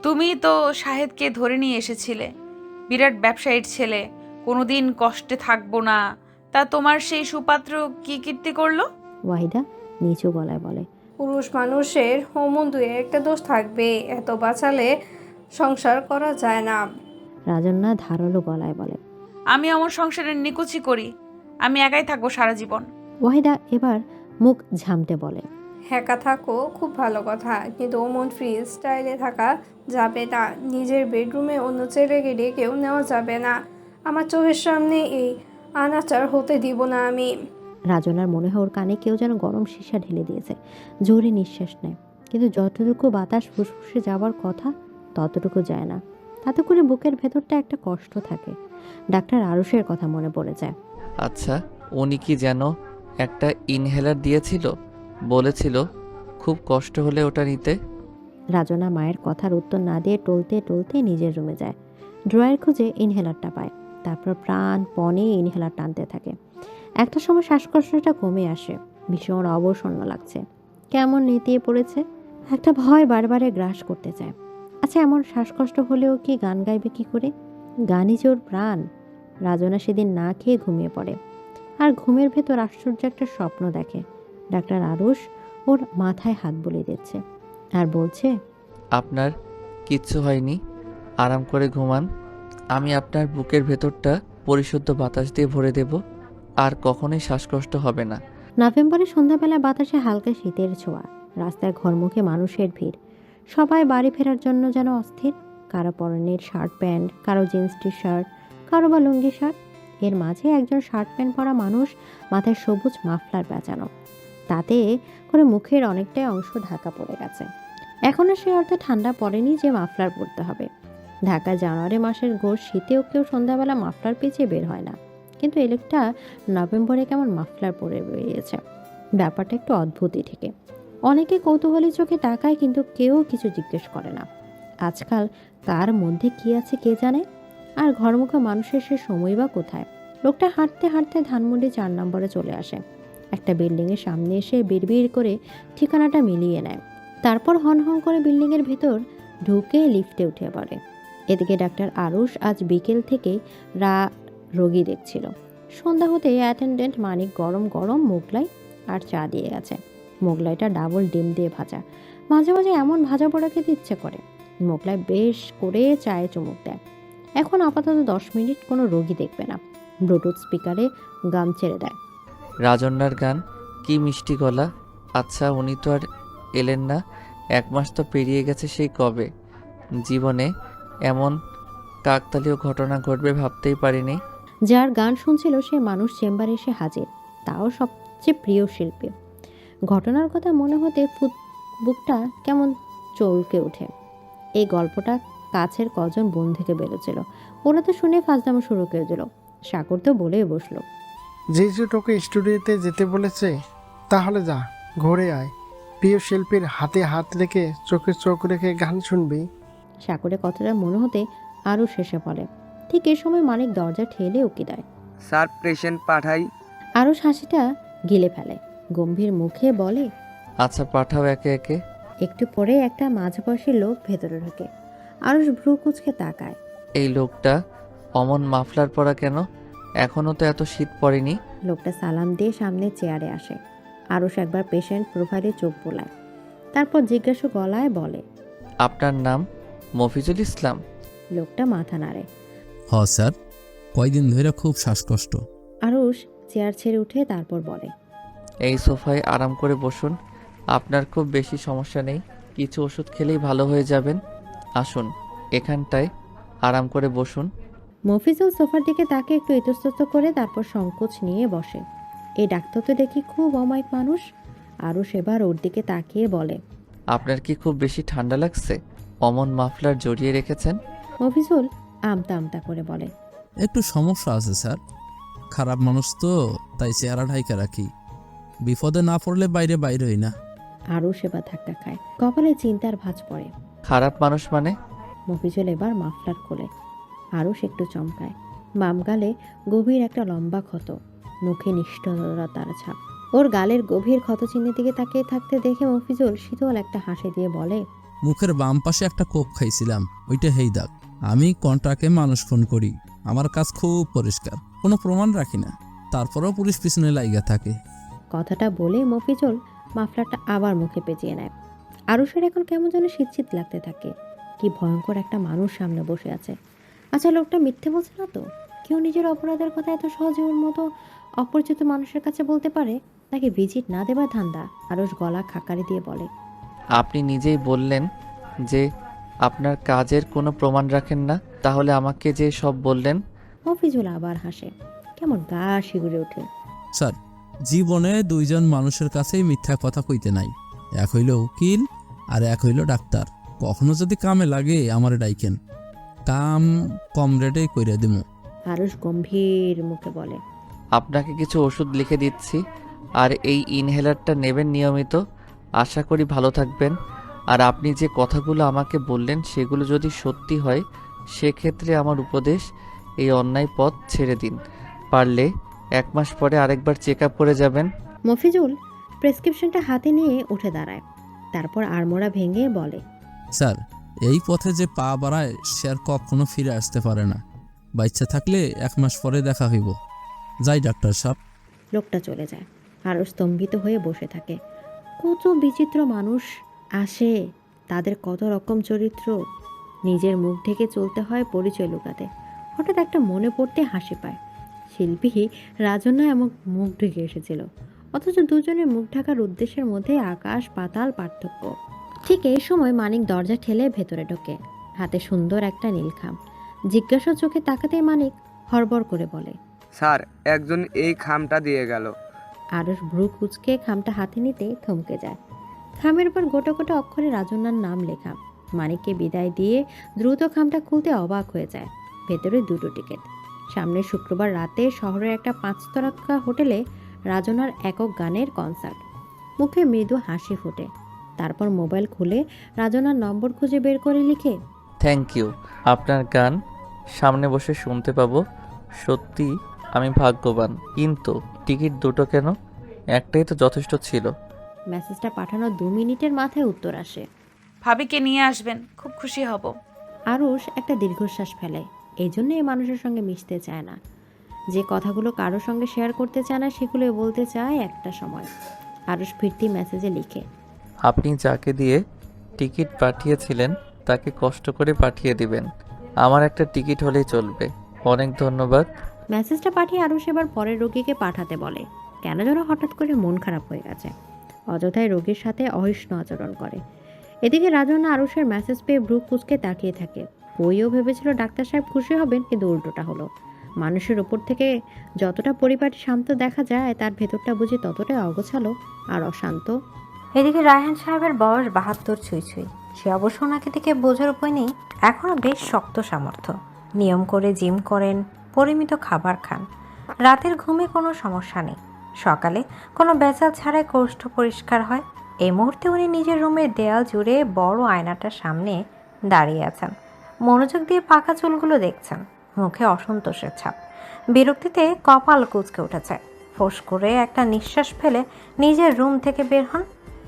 তুমি তো শাহেদকে ধরে নিয়ে এসেছিলে, বিরাট ব্যবসায়ীর ছেলে, কোনোদিন কষ্টে থাকবো না। তা তোমার সেই সুপাত্র কি কীর্তি করলো? ওয়াহিদা নিচু গলায় বলে, পুরুষ মানুষের অমন দুই একটা দোষ থাকবে, এত বাঁচালে সংসার করা যায় না। রাজন্যা ধারালো গলায় বলে, আমি আমার সংসারের নিকুচি করি, আমি একাই থাকবো সারা জীবন। ওয়াহিদা এবার মুখ ঝামটে বলে, একা থাকো খুব ভালো কথা, কিন্তু অমন ফ্রি স্টাইলে থাকা যাবে না। নিজের বেডরুমে অন্য ছেলেকে ডেকেও নেওয়া যাবে না। আমার চোখের সামনে এই অনাচার হতে দিব না আমি। রাজনার মনে হয় ওর কানে কেউ যেন গরম সীসা ঢেলে দিয়েছে। জোরে নিঃশ্বাস নেয়, কিন্তু যতটুকু বাতাস ফুসফুসে যাওয়ার কথা ততটুকু যায় না। তাতে করে বুকের ভেতরটা একটা কষ্ট থাকে। ডাক্তার আরুষের কথা মনে পড়ে যায়। আচ্ছা, উনি কি যেন একটা ইনহেলার দিয়েছিল, বলেছিল খুব কষ্ট হলে ওটা নিতে। রাজনা মায়ের কথার উত্তর না দিয়ে টলতে টলতে নিজের রুমে যায়। ড্রয়ার খুঁজে ইনহেলারটা পায়। তারপর প্রাণপণে ইনহেলার টানতে থাকে। একটা সময় শ্বাসকষ্টটা কমে আসে। ভীষণ অবসন্ন লাগছে, কেমন নেতিয়ে পড়েছে। একটা ভয় বারবারে গ্রাস করতে চায়। আচ্ছা, এমন শ্বাসকষ্ট হলেও কি গান গাইবে কি করে? গানই যে ওর প্রাণ। রাজনা সেদিন না খেয়ে ঘুমিয়ে পড়ে, আর ঘুমের ভেতর আশ্চর্য একটা স্বপ্ন দেখে। ডাক্তার আরুষ ওর মাথায় হাত বুলিয়ে দিচ্ছে আর বলছে, আপনার কিচ্ছু হয়নি, আরাম করে ঘুমান। আমি আপনার বুকের ভেতরটা পরিশুদ্ধ বাতাস দিয়ে ভরে দেব, আর কখনোই শ্বাসকষ্ট হবে না। নভেম্বরের সন্ধ্যাবেলা বাতাসে হালকা শীতের ছোঁয়া। রাস্তায় ঘরমুখে মানুষের ভিড়। সবাই বাড়ি ফেরার জন্য যেন অস্থির। কারো পরনের শার্ট প্যান্ট, কারো জিন্স টি শার্ট, কারো বা লুঙ্গি শার্ট। এর মাঝে একজন শার্ট প্যান্ট পরা মানুষ, মাথায় সবুজ মাফলার পেঁচানো, তাতে করে মুখের অনেকটাই অংশ ঢাকা পড়ে গেছে। এখনও সে অর্থে ঠান্ডা পড়েনি যে মাফলার পরতে হবে। ঢাকা জানুয়ারি মাসের ঘোর শীতেও কেউ সন্ধ্যাবেলা মাফলার পেঁচিয়ে বের হয় না, কিন্তু এই লোকটা নভেম্বরে কেমন মাফলার পরে বেরিয়েছে। ব্যাপারটা একটু অদ্ভুতই ঠিকই। অনেকে কৌতূহলী চোখে তাকায়, কিন্তু কেউ কিছু জিজ্ঞেস করে না। আজকাল কার মধ্যে কি আছে কে জানে। আর ঘরমুখা মানুষের সে সময় বা কোথায়। লোকটা হাঁটতে হাঁটতে ধানমন্ডি 4 নম্বরে চলে আসে। একটা বিল্ডিংয়ের সামনে এসে বিড়বিড় করে ঠিকানাটা মিলিয়ে নেয়। তারপর হন হন করে বিল্ডিংয়ের ভিতর ঢুকে লিফটে উঠে পড়ে। এদিকে ডাক্তার আরুষ আজ বিকেল থেকে রোগী দেখছিল। সন্ধ্যা হতে অ্যাটেন্ডেন্ট মানিক গরম গরম মোগলাই আর চা দিয়ে গেছে। মোগলাইটা ডাবল ডিম দিয়ে ভাজা। মাঝে মাঝে এমন ভাজা পোড়া খেতে ইচ্ছে করে। মোগলাই বেশ করে চায়ে চুমুক দেয়। এখন আপাতত 10 মিনিট কোনো রোগী দেখবে না। ব্লুটুথ স্পিকারে গান ছেড়ে দেয়। রাজন্যার গান, কি মিষ্টি গলা। আচ্ছা, উনি তো আর এলেন না। 1 মাস তো পেরিয়ে গেছে সেই কবে। জীবনে এমন কাকতালীয় ঘটনা ঘটবে ভাবতেই পারিনি। যার গান শুনছিল সে মানুষ চেম্বারে এসে হাজির, তাও সবচেয়ে প্রিয় শিল্পী। ঘটনার কথা মনে হতে বুকটা কেমন চলকে ওঠে। এই গল্পটা কাছের কজন বোন থেকে বেরোছিল। ওরা তো শুনে ফাজলামো শুরু করে দিল। সাগর তো বলেই বসলো, যে তোকে স্টুডিওতে যেতে বলেছে, তাহলে যা, ঘুরে আয়। প্রিয় শিল্পীর হাতে হাত রেখে চোখে চোখ রেখে গান শুনবি। সাগরের কথাটা মনে হতে আরও শেষে পড়ে। ঠিক এ সময় মানিক দরজা ঠেলে উকি দেয়। স্যার, পেশেন্ট পাঠাই। আরও হাসিটা গিলে ফেলে, গম্ভীর মুখে বলে, আচ্ছা, পাঠাও একে একে। একটু পরে একটা মাঝবয়সী লোক ভেতরে ঢোকে। আরুষ ভ্রু কুচকে তাকায়। এই লোকটা অমন মাফলার পরা কেন? এখনও তো এত শীত পড়েনি। লোকটা সালাম দিয়ে সামনে চেয়ারে আসে। আরুষ একবার পেশেন্ট প্রোফাইলে চোখ বোলায়, তারপর জিজ্ঞাসা গলায় বলে, আপনার নাম? মফিজুল ইসলাম। লোকটা মাথা নাড়ে। হ স্যার, কয়দিন ধরে খুব শ্বাসকষ্ট। আরুষ চেয়ার ছেড়ে উঠে তারপর বলে, এই সোফায় আরাম করে বসুন। আপনার খুব বেশি সমস্যা নেই, কিছু ওষুধ খেলেই ভালো হয়ে যাবেন। আসুন, এখানটায় আরাম করে বসুন। মফিজুল সোফার দিকে তাকে একটু ইতস্তত করে তারপর সংকোচ নিয়ে বসে। এই ডাক্তার তো দেখি খুব অমায়িক মানুষ। আরুষ এবার ওর দিকে তাকিয়ে বলে, আপনার কি খুব বেশি ঠান্ডা লাগছে? অমন মাফলার জড়িয়ে রেখেছেন। মফিজুল আমতা আমতা করে বলে, একটু সমস্যা আছে স্যার, খারাপ মানুষ তো, তাই চেহারা ঢাইকা রাখি। বিপদে না পড়লে বাইরে হই না। আরুষ এবার ধাক্কা খায়, কপালে চিন্তার ভাঁজ পড়ে। খারাপ মানুষ মানে? মফিজুল এবার মাফলার খোলে। আরুষ একটু চমকায়। বাম গালে গভীর একটা লম্বা ক্ষত, মুখে নিষ্ঠুরতার ছাপ। ওর গালের গভীর ক্ষত চিহ্নের দিকে তাকিয়ে থাকতে দেখে মফিজুল শীতল একটা হাসি দিয়ে বলে, মুখের বাম পাশে একটা কোপ খাইছিলাম, ওইটা হেই দাগ। আমি কন্ট্রাক্টে মানুষ ফোন করি, আমার কাজ খুব পরিষ্কার, কোনো প্রমাণ রাখি না, তারপরেও পুলিশ পিছনে লাইগা থাকে। কথাটা বলে মফিজুল মাফলারটা আবার মুখে পেঁচিয়ে নেয়। আরুষের এখন কেমন যেন শীত লাগতে থাকে। কি ভয়ঙ্কর একটা মানুষ সামনে বসে আছে। আচ্ছা, লোকটা মিথ্যে বলছে না তো? কেউ নিজের অপরাধের কথা এত সহজে ওর মতো অপরিচিত মানুষের কাছে বলতে পারে? নাকি ভিজিট না দেবার ধান্দা? আরুষ গলা খাকারি দিয়ে বলে, আপনি নিজেই বললেন যে আপনার কাজের কোনো প্রমাণ রাখেন না, তাহলে আমাকে যে সব বললেন। মফিজুল আবার হাসে, কেমন গা শিগুড়ে ওঠে। স্যার, জীবনে দুইজন মানুষের কাছেই মিথ্যা কথা কইতে নাই, এক হইল উকিল আর এক হইল ডাক্তার। কখনো যদি কামে লাগে আমারে ডাইকেন, কাম কম রেটেই কইরা দিমু। আরুষ গম্ভীর মুখে বলে, আপনাকে কিছু ওষুধ লিখে দিচ্ছি, আর এই ইনহেলারটা নেবেন নিয়মিত। আশা করি ভালো থাকবেন। আর আপনি যে কথাগুলো আমাকে বললেন সেগুলো যদি সত্যি হয় সেক্ষেত্রে আমার উপদেশ এই অন্যায় পথ ছেড়ে দিন। পারলে 1 মাস পরে আরেকবার চেক আপ করে যাবেন। মফিজুল প্রেসক্রিপশনটা হাতে নিয়ে উঠে দাঁড়ায়, তারপর আড়মোড়া ভেঙে বলে, স্যার, এই পথে যে পা বাড়ায় সে আর কখনো ফিরে আসতে পারে না। বাচ্চা থাকলে 1 মাস পরে দেখা হইব। যাই ডাক্তার সাহেব। লোকটা চলে যায়। আরও স্তম্ভিত হয়ে বসে থাকে। কত বিচিত্র মানুষ আসে, তাদের কত রকম চরিত্র। নিজের মুখ ঢেকে চলতে হয় পরিচয় লুকাতে। হঠাৎ একটা মনে পড়তে হাসি পায়। শিল্পী রাজন্যা এমন মুখ ঢেকে এসেছিল, অথচ দুজনের মুখ ঢাকার উদ্দেশ্যের মধ্যে আকাশ পাতাল পার্থক্য। ঠিক এই সময় মানিক দরজা ঠেলে ভেতরে ঢোকে, হাতে সুন্দর একটা নীলখাম। জিজ্ঞাসা চোখে তাকাতেই মানিক হড়বড় করে বলে, স্যার, একজন এই খামটা দিয়ে গেল। আরস ভ্রু কুচকে খামটা হাতে নিতে থমকে যায়। খামের উপর গোটা গোটা অক্ষরে রাজন্যার নাম লেখা। মানিককে বিদায় দিয়ে দ্রুত খামটা খুলতে অবাক হয়ে যায়। ভেতরে 2টো টিকিট। সামনের শুক্রবার রাতে শহরের একটা 5 তারকা হোটেলে রাজনার একক গানের কনসার্ট। মুখে মৃদু হাসি ফোটে। তারপর মোবাইল খুলে রাজনার নম্বর খুঁজে বের করে লিখে, থ্যাংক ইউ। আপনার গান সামনে বসে শুনতে পাবো। সত্যি আমি ভাগ্যবান। কিন্তু টিকিট 2টো কেন? একটাই তো যথেষ্ট ছিল। মেসেজটা পাঠানোর 2 মিনিটের মাথায় উত্তর আসে, ভাবিকে নিয়ে আসবেন, খুব খুশি হব। আরুষ একটা দীর্ঘশ্বাস ফেলে। এই জন্য এই মানুষের সঙ্গে মিশতে চায় না। যে কথাগুলো কারোর সঙ্গে শেয়ার করতে চায় না সেগুলো বলতে চায় একটা সময়। আরুষ ফিরতি মেসেজে লিখে, আপনি যাকে দিয়ে টিকিট পাঠিয়েছিলেন তাকে কষ্ট করে পাঠিয়ে দিবেন। আমার একটা টিকিট হলেই চলবে। অনেক ধন্যবাদ। মেসেজটা পাঠিয়ে আরুষ এবার পরের রোগীকে পাঠাতে বলে। কেন যেন হঠাৎ করে মন খারাপ হয়ে গেছে। অযথায় রোগীর সাথে অহিষ্ণ আচরণ করে। এদিকে রাজন্যা আরুষের মেসেজ পেয়ে ভ্রু কুঁচকে তাকিয়ে থাকে। বইও ভেবেছিল ডাক্তার সাহেব খুশি হবেন, কিন্তু উল্টোটা হলো। মানুষের ওপর থেকে যতটা পরিপাটি শান্ত দেখা যায়, তার ভেতরটা বুঝি ততটাই অগোছালো আর অশান্ত। এদিকে রায়হান সাহেবের বয়স 72 ছুঁই ছুঁই। সে অবশ্য ওনাকে থেকে বোঝার উপায় নেই, এখনও বেশ শক্ত সামর্থ্য। নিয়ম করে জিম করেন, পরিমিত খাবার খান, রাতের ঘুমে কোনো সমস্যা নেই। সকালে কোনো বেচাল ছাড়াই কোষ্ঠ পরিষ্কার হয়। এই মুহূর্তে উনি নিজের রুমের দেয়াল জুড়ে বড় আয়নাটার সামনে দাঁড়িয়ে আছেন। মনোযোগ দিয়ে পাকা চুলগুলো দেখছেন, মুখে অসন্তোষের ছাপ। বিরক্তিতে কপাল কুঁচকে উঠেছে। ফোঁস করে একটা নিঃশ্বাস ফেলে নিজের রুম থেকে বের হন।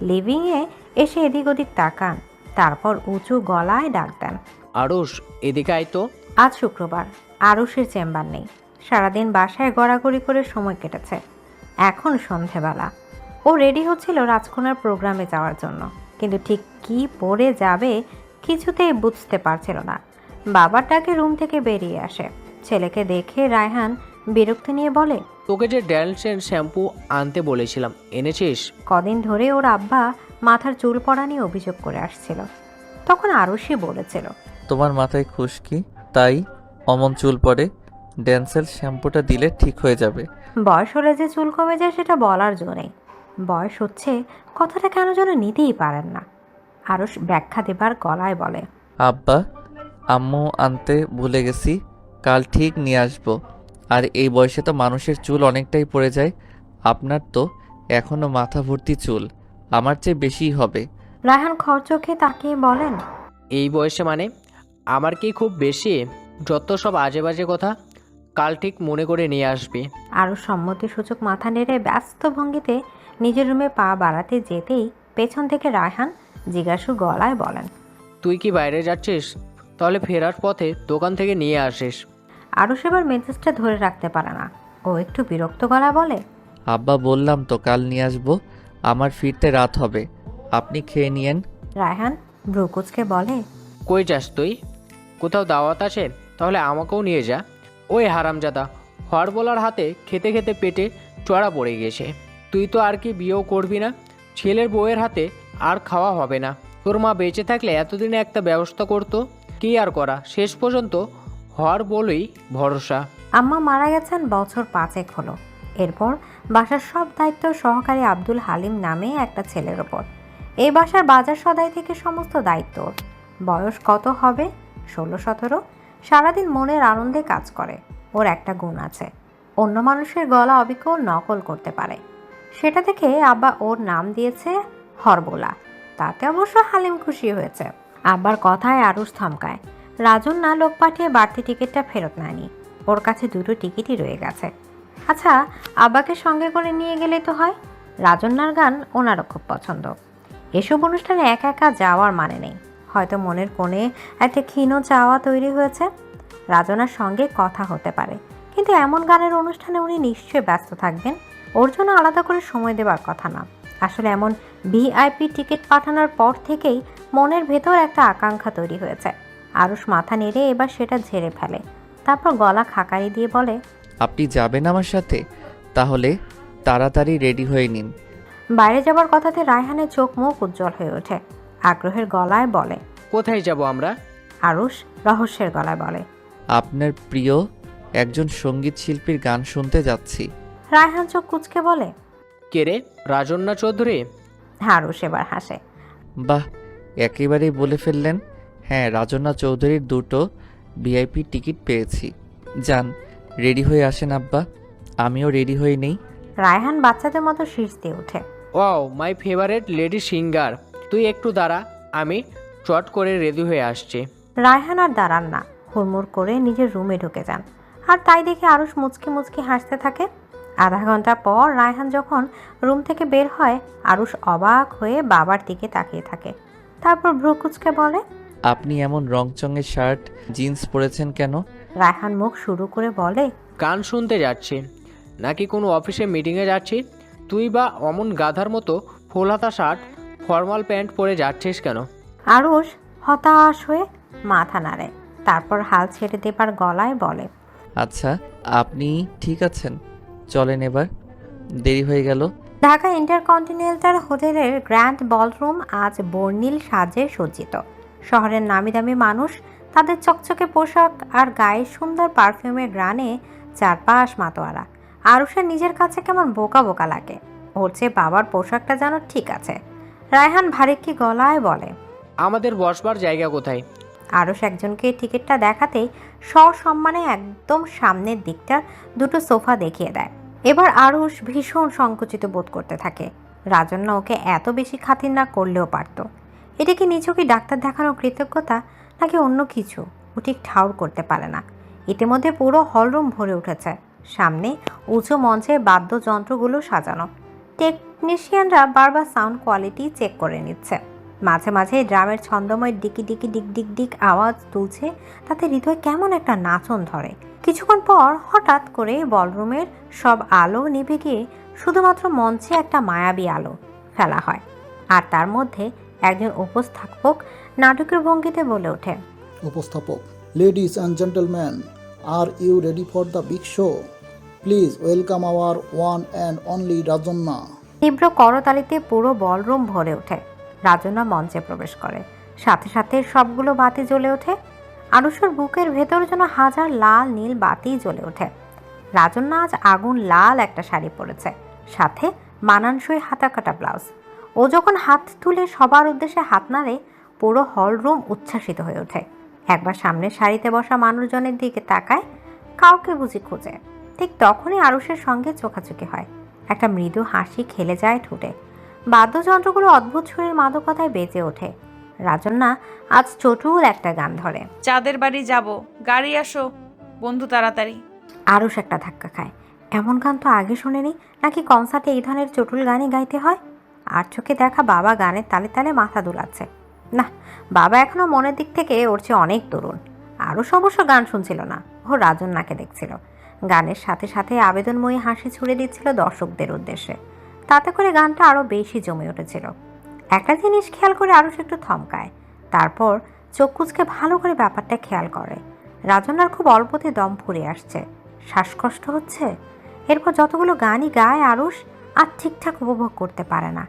লিভিংয়ে এসে এদিক ওদিক তাকান, তারপর উঁচু গলায় ডাক দেন, আরুষ, এদিকে আয় তো। আজ শুক্রবার, আরুষের চেম্বার নেই। সারাদিন বাসায় গড়াগড়ি করে সময় কেটেছে। এখন সন্ধেবেলা ও রেডি হচ্ছিল রাজকন্যার প্রোগ্রামে যাওয়ার জন্য, কিন্তু ঠিক কি পরে যাবে কিছুতেই বুঝতে পারছিল না। বাবার ডাকে রুম থেকে বেরিয়ে আসে। ছেলেকে দেখে রায়হান বিরক্তি নিয়ে বলে, তোকে যে ড্যান্সের শ্যাম্পু আনতে বলেছিলাম, এনেছিস? কদিন ধরে ওর আব্বা মাথার চুল পড়া নিয়ে অভিযোগ করে আসছিল। তখন আরুষই বলেছিল, তোমার মাথায় খুশকি, তাই অমন চুল পড়ে। ড্যান্সেল শ্যাম্পুটা দিলে ঠিক হয়ে যাবে। বয়স হলে যে চুল কমে যায় সেটা বলার জো নেই। বয়স হচ্ছে কথাটা কেন যেন নিতেই পারেন না। আরুষ ব্যাখ্যা দেবার গলায় বলে, আব্বা, আম্মু আনতে ভুলে গেছি, কাল ঠিক নিয়ে আসবো। আর এই বয়সে তো মানুষের চুল অনেকটাই পড়ে যায়। আপনার তো এখনো মাথা ভর্তি চুল, আমার চেয়ে বেশিই হবে। রায়হান খরচোখে তাকিয়ে বলেন, এই বয়সে মানে? আমার কি খুব বেশি? যত সব আজে বাজে কথা। কাল ঠিক মনে করে নিয়ে আসবি। আরও সম্মতিসূচক মাথা নেড়ে ব্যস্ত ভঙ্গিতে নিজের রুমে পা বাড়াতে যেতেই পেছন থেকে রায়হান জিজ্ঞাসু গলায় বলেন, তুই কি বাইরে যাচ্ছিস? তাহলে ফেরার পথে দোকান থেকে নিয়ে আসিস। আরও সেবার মেজাজটা ধরে রাখতে পারে না। ও একটু বিরক্ত গলায় বলে, আব্বা, বললাম তো কাল নিয়ে আসবো। আমার ফিরতে রাত হবে, আপনি খেয়ে নিয়েন। রায়হান ভ্রুকুচকে বলে, কই যাস তুই? কোথাও দাওয়াত আছে? তাহলে আমাকেও নিয়ে যা। ওই হারামজাদা হরবোলার হাতে খেতে খেতে পেটে চড়া পড়ে গেছে। তুই তো আর কি বিয়েও করবি না? ছেলের বউয়ের হাতে আর খাওয়া হবে না। তোর মা বেঁচে থাকলে এতদিনে একটা ব্যবস্থা করতো। কি আর করা, শেষ পর্যন্ত হর বলেই ভরসা। আম্মা মারা গেছেন বছর 5 হলো। এরপর বাসার সব দায়িত্ব সহকারী আব্দুল হালিম নামে একটা ছেলের ওপর। এই বাসার বাজার সদাই থেকে সমস্ত দায়িত্ব। বয়স কত হবে? 16-17। সারাদিন মনের আনন্দে কাজ করে। ওর একটা গুণ আছে, অন্য মানুষের গলা অবিকল নকল করতে পারে। সেটা থেকে আব্বা ওর নাম দিয়েছে হরবোলা। তাতে অবশ্য হালিম খুশি হয়েছে। আব্বার কথায় আরুষ থমকায়। রাজন না লোক পাঠিয়ে বাড়তি টিকিটটা ফেরত নেয়নি, ওর কাছে দুটো টিকিটই রয়ে গেছে। আচ্ছা, আব্বাকে সঙ্গে করে নিয়ে গেলে তো হয়। রাজন্যার গান ওনারও খুব পছন্দ। এসব অনুষ্ঠানে একা একা যাওয়ার মানে নেই। হয়তো মনের কোণে একটা ক্ষীণ চাওয়া তৈরি হয়েছে, রাজনার সঙ্গে কথা হতে পারে, কিন্তু এমন গানের অনুষ্ঠানে উনি নিশ্চয়ই ব্যস্ত থাকবেন, ওর জন্য আলাদা করে সময় দেওয়ার কথা না। আসলে এমন ভিআইপি টিকিট পাঠানোর পর থেকেই মনের ভেতর একটা আকাঙ্ক্ষা তৈরি হয়েছে। আরুষ মাথা নেড়ে এবার সেটা ঝেড়ে ফেলে, তারপর গলা খাকারি দিয়ে বলে, আপনি যাবেন আমার সাথে? তাহলে তাড়াতাড়ি রেডি হয়ে নিন। বাইরে যাবার কথাতে রায়হানের চোখ মুখ উজ্জ্বল হয়ে ওঠে। আগ্রহের গলায় বলে, কোথায় যাব আমরা? আরুষ রহস্যের গলায় বলে, আপনার প্রিয় একজন সঙ্গীত শিল্পীর গান শুনতে যাচ্ছি। রায়হান চোখ কুঁচকে বলে, কে রে, রাজন্যা চৌধুরী? আরুষ এবার হাসে। বাহ, একেবারেই বলে ফেললেন। হ্যাঁ, রাজন্যা চৌধুরীর দুটো ভিআইপি টিকিট পেয়েছি। যান, রেডি হয়ে আসেন আব্বা, আমিও রেডি হয়ে নেই। রায়হান বাচ্চাদের মতো শীর্ষ দিয়ে ওঠে। Wow, my favourite lady singer. তুই একটু দাঁড়া, আমি চট করে রেডি হয়ে আসছি। রায়হান আর দাঁড়ান না, হুড়মুড় করে নিজের রুমে ঢুকে যান। আর তাই দেখে আরুষ মুচকি মুচকি হাসতে থাকে। আধা ঘন্টা পর রায়হান যখন রুম থেকে বের হয়, আরুষ অবাক হয়ে বাবার দিকে তাকিয়ে থাকে। তারপর ভ্রু কুচকে বলে, আপনি এমন রংচঙের শার্ট জিন্স পরেছেন কেন? রায়হান মুখ শুরু করে বলে, গান শুনতে যাচ্ছি, নাকি কোনো অফিসে মিটিংয়ে যাচ্ছি? তুই বা অমন গাধার মতো ফুল হাতা শার্ট ফর্মাল প্যান্ট পরে যাচ্ছিস কেন? আরুষ হতাশ হয়ে মাথা নাড়ে, তারপর হাল ছেড়ে দেবার গলায় বলে, আচ্ছা, আপনি ঠিক আছেন? চলেন এবার, দেরি হয়ে গেল। ঢাকা ইন্টারকন্টিনেন্টাল হোটেলের গ্র্যান্ড বলরুম আজ বর্ণিল সাজে সজ্জিত। শহরের নামি দামি মানুষ তাদের চকচকে পোশাক আর গায়ে সুন্দর পারফিউমের গ্রানে চারপাশ মাতোয়ারা। আরুষের নিজের কাছে কেমন বোকা বোকা লাগে। ওর চেয়ে বাবার পোশাকটা যেন ঠিক আছে। রায়হান ভারিক্কি গলায় বলে, আমাদের বসবার জায়গা কোথায়? আরুষ একজনকে টিকিটটা দেখাতেই সসম্মানে একদম সামনের দিকটা দুটো সোফা দেখিয়ে দেয়। এবার আরুষ ভীষণ সংকুচিত বোধ করতে থাকে। রাজন্যা ওকে এত বেশি খাতির না করলেও পারত। এটা কি নিছকই ডাক্তার দেখানোর কৃতজ্ঞতা, নাকি অন্য কিছু? ও ঠিক ঠাউর করতে পারে না। ইতিমধ্যে পুরো হলরুম ভরে উঠেছে। সামনে উঁচু মঞ্চে বাদ্যযন্ত্রগুলো সাজানো। টেকনিশিয়ানরা বারবার সাউন্ড কোয়ালিটি চেক করে নিচ্ছে। মাঝে মাঝে ড্রামের ছন্দময় ডিকি ডিকি ডিক ডিক ডিক আওয়াজ তুলছে, তাতে হৃদয় কেমন একটা নাচন ধরে। কিছুক্ষণ পর হঠাৎ করে বলরুমের সব আলো নিভে গিয়ে শুধুমাত্র মঞ্চে একটা মায়াবী আলো ফেলা হয়। আর তার মধ্যে একজন উপস্থাপক নাটকীয় ভঙ্গিতে বলে ওঠে, উপস্থাপক, ladies and gentleman, are you ready for the big show? Please welcome our one and only Rajanya. তীব্র করতালিতে পুরো বলরুম ভরে ওঠে। রাজন্যা মঞ্চে প্রবেশ করে, সাথে সাথে সবগুলো বাতি জ্বলে ওঠে। আরুষের বুকের ভেতর যেন হাজার লাল নীল বাতি জ্বলে ওঠে। রাজন্যা আজ আগুন লাল একটা শাড়ি পরেছে, সাথে মানানসই হাতাকাটা ব্লাউজ। ও যখন হাত তুলে সবার উদ্দেশ্যে হাত নাড়ে, পুরো হলরুম উচ্ছ্বাসিত হয়ে ওঠে। একবার সামনে সারিতে বসা মানুষজনের দিকে তাকায়, কাউকে বুঝি খুঁজে। ঠিক তখনই আরুষের সঙ্গে চোখাচোখি হয়। একটা মৃদু হাসি খেলে যায় ঠোঁটে। বাদ্যযন্ত্রগুলো অদ্ভুত সুরের মাদকতায় বেজে ওঠে। রাজন্যা আজ চটুল একটা গান ধরে, চাঁদের বাড়ি যাব, গাড়ি আসো বন্ধু তাড়াতাড়ি। আরুষ একটা ধাক্কা খায়। এমন গান তো আগে শোনেনি, নাকি কনসার্টে এই ধরনের চটুল গানই গাইতে হয়? আর চোখে দেখা বাবা গানের তালে তালে মাথা দুলাচ্ছে। না, বাবা এখনো মনের দিক থেকে ওর চেয়ে অনেক তরুণ। আরুষ অবশ্য গান শুনছিল না, ও রাজন্যাকে দেখছিল। গানের সাথে সাথে আবেদনময়ী হাসি ছুড়ে দিচ্ছিল দর্শকদের উদ্দেশ্যে। তাতে করে গানটা আরও বেশি জমে উঠেছিল। একটা জিনিস খেয়াল করে আরুষ একটু থমকায়, তারপর চোখ কুঁচকে ভালো করে ব্যাপারটা খেয়াল করে। রাজন্যার খুব অল্পতে দম ফুরিয়ে আসছে, শ্বাসকষ্ট হচ্ছে। এরপর যতগুলো গানই গায় আরুষ আর ঠিকঠাক উপভোগ করতে পারে না।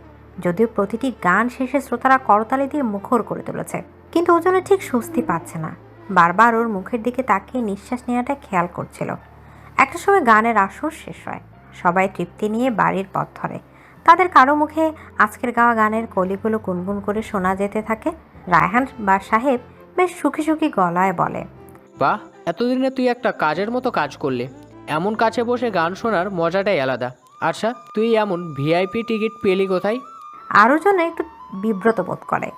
যদিও প্রতিটি গান শেষে শ্রোতারা করতালি দিয়ে মুখর করে তুলেছে, কিন্তু ও যেন ঠিক স্বস্তি পাচ্ছে না। বারবার ওর মুখের দিকে তাকিয়ে নিঃশ্বাস নেওয়াটা খেয়াল করছিল। একটা সময় গানের আসর শেষ হয়, সবাই তৃপ্তি নিয়ে বাড়ির পথ ধরে। তাদের কারো মুখে আজকের গাওয়া গানের কলিগুলো গুনগুন করে শোনা যেতে থাকে। রায়হান বা সাহেব বেশ সুখী সুখী গলায় বলে, বাহ, এতদিনে তুই একটা কাজের মতো কাজ করলি। এমন কাছে বসে গান শোনার মজাটাই আলাদা। আচ্ছা, তুই এমন ভিআইপি টিকিট পেলি কোথায়? আরও যেন একটু বিব্রত বোধ করে।